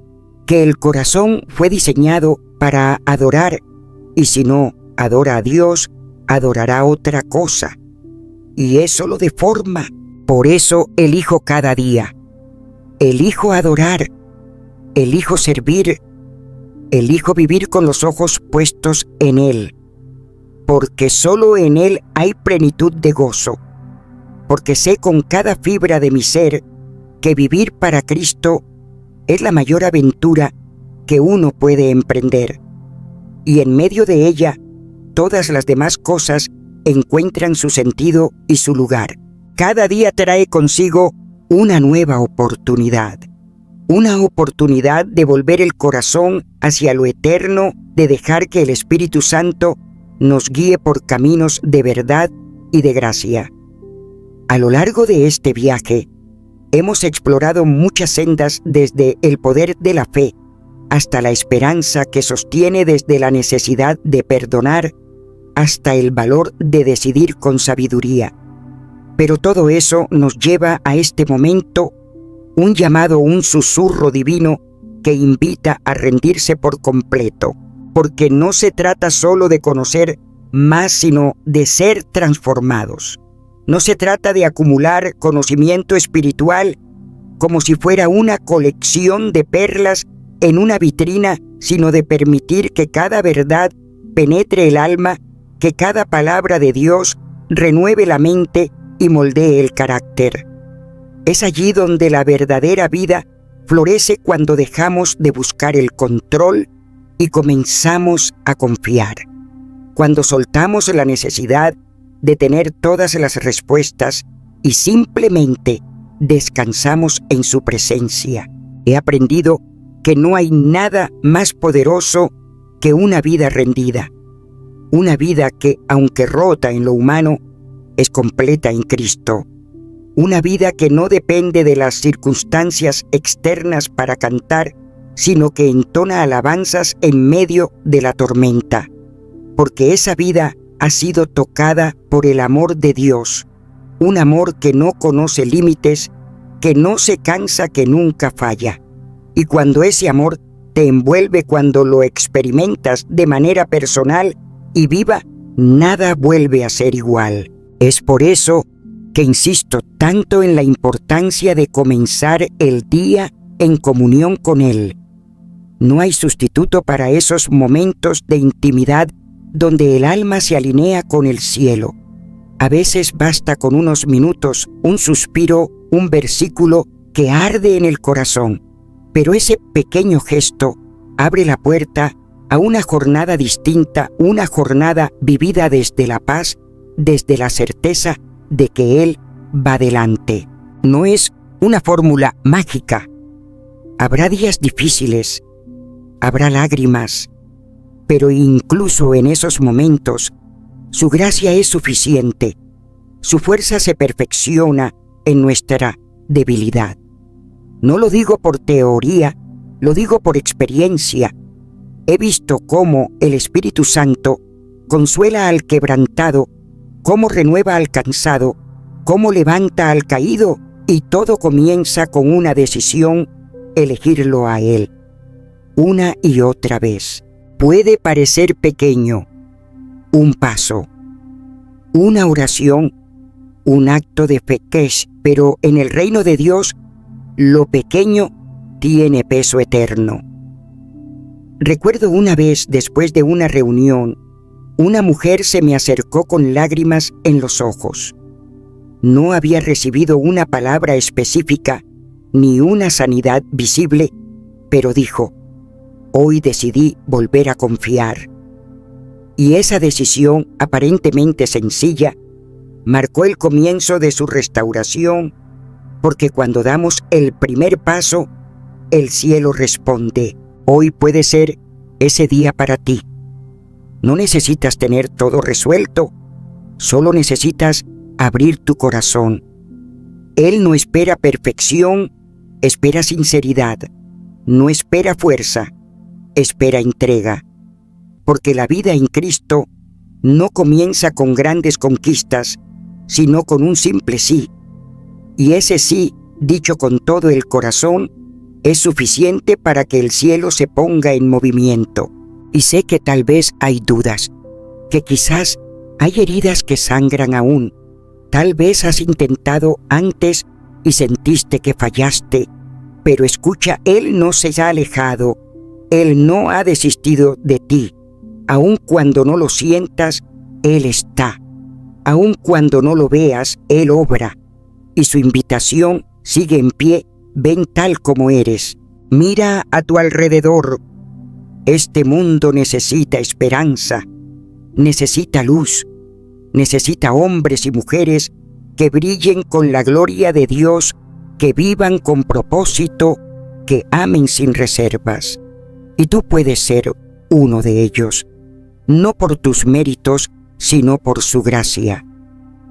que el corazón fue diseñado para adorar, y si no adora a Dios, adorará otra cosa, y eso lo deforma. Por eso elijo cada día, elijo adorar, elijo servir, elijo vivir con los ojos puestos en Él, porque solo en Él hay plenitud de gozo, porque sé con cada fibra de mi ser que vivir para Cristo es la mayor aventura que uno puede emprender, y en medio de ella todas las demás cosas encuentran su sentido y su lugar. Cada día trae consigo una nueva oportunidad, una oportunidad de volver el corazón hacia lo eterno, de dejar que el Espíritu Santo nos guíe por caminos de verdad y de gracia. A lo largo de este viaje, hemos explorado muchas sendas desde el poder de la fe hasta la esperanza que sostiene, desde la necesidad de perdonar hasta el valor de decidir con sabiduría. Pero todo eso nos lleva a este momento, un llamado, un susurro divino que invita a rendirse por completo, porque no se trata solo de conocer más, sino de ser transformados. No se trata de acumular conocimiento espiritual como si fuera una colección de perlas en una vitrina, sino de permitir que cada verdad penetre el alma, que cada palabra de Dios renueve la mente y moldee el carácter. Es allí donde la verdadera vida florece, cuando dejamos de buscar el control y comenzamos a confiar. Cuando soltamos la necesidad de tener todas las respuestas y simplemente descansamos en su presencia. He aprendido que no hay nada más poderoso que una vida rendida. Una vida que, aunque rota en lo humano, es completa en Cristo. Una vida que no depende de las circunstancias externas para cantar, sino que entona alabanzas en medio de la tormenta. Porque esa vida ha sido tocada por el amor de Dios, un amor que no conoce límites, que no se cansa, que nunca falla. Y cuando ese amor te envuelve, cuando lo experimentas de manera personal y viva, nada vuelve a ser igual. Es por eso que insisto tanto en la importancia de comenzar el día en comunión con Él. No hay sustituto para esos momentos de intimidad donde el alma se alinea con el cielo. A veces basta con unos minutos, un suspiro, un versículo que arde en el corazón, pero ese pequeño gesto abre la puerta a una jornada distinta, una jornada vivida desde la paz, desde la certeza de que Él va delante. No es una fórmula mágica. Habrá días difíciles, habrá lágrimas, pero incluso en esos momentos, su gracia es suficiente. Su fuerza se perfecciona en nuestra debilidad. No lo digo por teoría, lo digo por experiencia. He visto cómo el Espíritu Santo consuela al quebrantado, cómo renueva al cansado, cómo levanta al caído, y todo comienza con una decisión: elegirlo a Él. Una y otra vez. Puede parecer pequeño, un paso, una oración, un acto de fe, pero en el reino de Dios, lo pequeño tiene peso eterno. Recuerdo una vez, después de una reunión, una mujer se me acercó con lágrimas en los ojos. No había recibido una palabra específica ni una sanidad visible, pero dijo: hoy decidí volver a confiar. Y esa decisión, aparentemente sencilla, marcó el comienzo de su restauración, porque cuando damos el primer paso, el cielo responde. Hoy puede ser ese día para ti. No necesitas tener todo resuelto, solo necesitas abrir tu corazón. Él no espera perfección, espera sinceridad. No espera fuerza, espera entrega. Porque la vida en Cristo no comienza con grandes conquistas, sino con un simple sí. Y ese sí, dicho con todo el corazón, es suficiente para que el cielo se ponga en movimiento. Y sé que tal vez hay dudas, que quizás hay heridas que sangran aún. Tal vez has intentado antes y sentiste que fallaste, pero escucha, Él no se ha alejado, Él no ha desistido de ti. Aun cuando no lo sientas, Él está. Aun cuando no lo veas, Él obra. Y su invitación sigue en pie: ven tal como eres. Mira a tu alrededor. Este mundo necesita esperanza, necesita luz, necesita hombres y mujeres que brillen con la gloria de Dios, que vivan con propósito, que amen sin reservas. Y tú puedes ser uno de ellos, no por tus méritos, sino por su gracia,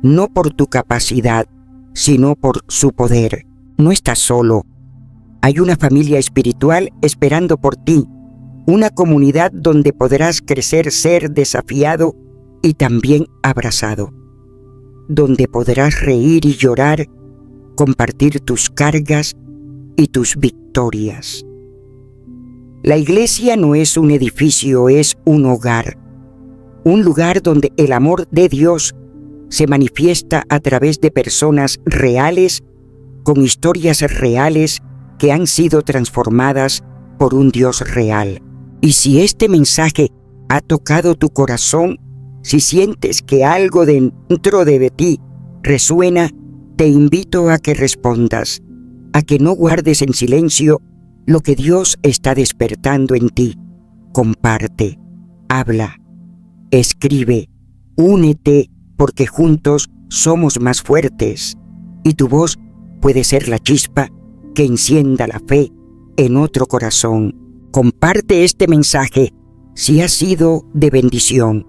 no por tu capacidad, sino por su poder. No estás solo. Hay una familia espiritual esperando por ti, una comunidad donde podrás crecer, ser desafiado y también abrazado, donde podrás reír y llorar, compartir tus cargas y tus victorias. La iglesia no es un edificio, es un hogar, un lugar donde el amor de Dios se manifiesta a través de personas reales, con historias reales que han sido transformadas por un Dios real. Y si este mensaje ha tocado tu corazón, si sientes que algo dentro de ti resuena, te invito a que respondas, a que no guardes en silencio lo que Dios está despertando en ti. Comparte, habla, escribe, únete, porque juntos somos más fuertes, y tu voz puede ser la chispa que encienda la fe en otro corazón. Comparte este mensaje si ha sido de bendición.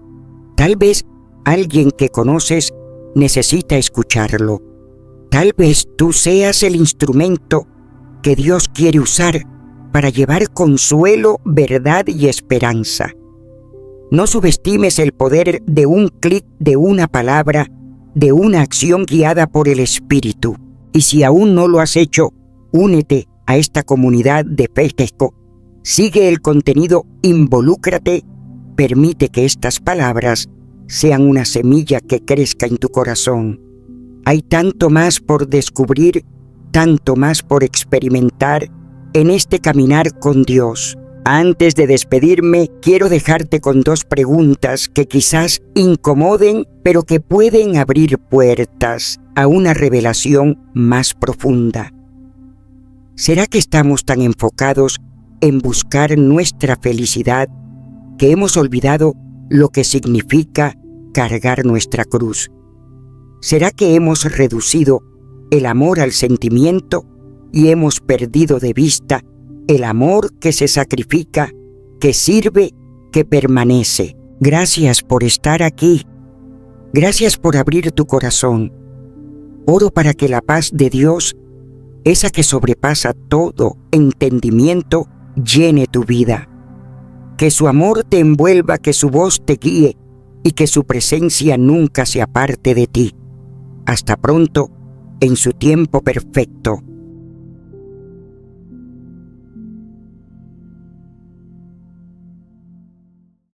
Tal vez alguien que conoces necesita escucharlo. Tal vez tú seas el instrumento que Dios quiere usar para llevar consuelo, verdad y esperanza. No subestimes el poder de un clic, de una palabra, de una acción guiada por el Espíritu. Y si aún no lo has hecho, únete a esta comunidad de Festesco. Sigue el contenido, involúcrate, permite que estas palabras sean una semilla que crezca en tu corazón. Hay tanto más por descubrir, tanto más por experimentar en este caminar con Dios. Antes de despedirme, quiero dejarte con 2 preguntas que quizás incomoden, pero que pueden abrir puertas a una revelación más profunda. ¿Será que estamos tan enfocados en buscar nuestra felicidad que hemos olvidado lo que significa cargar nuestra cruz? ¿Será que hemos reducido el amor al sentimiento y hemos perdido de vista el amor que se sacrifica, que sirve, que permanece? Gracias por estar aquí. Gracias por abrir tu corazón. Oro para que la paz de Dios, esa que sobrepasa todo entendimiento, llene tu vida. Que su amor te envuelva, que su voz te guíe y que su presencia nunca se aparte de ti. Hasta pronto, en su tiempo perfecto.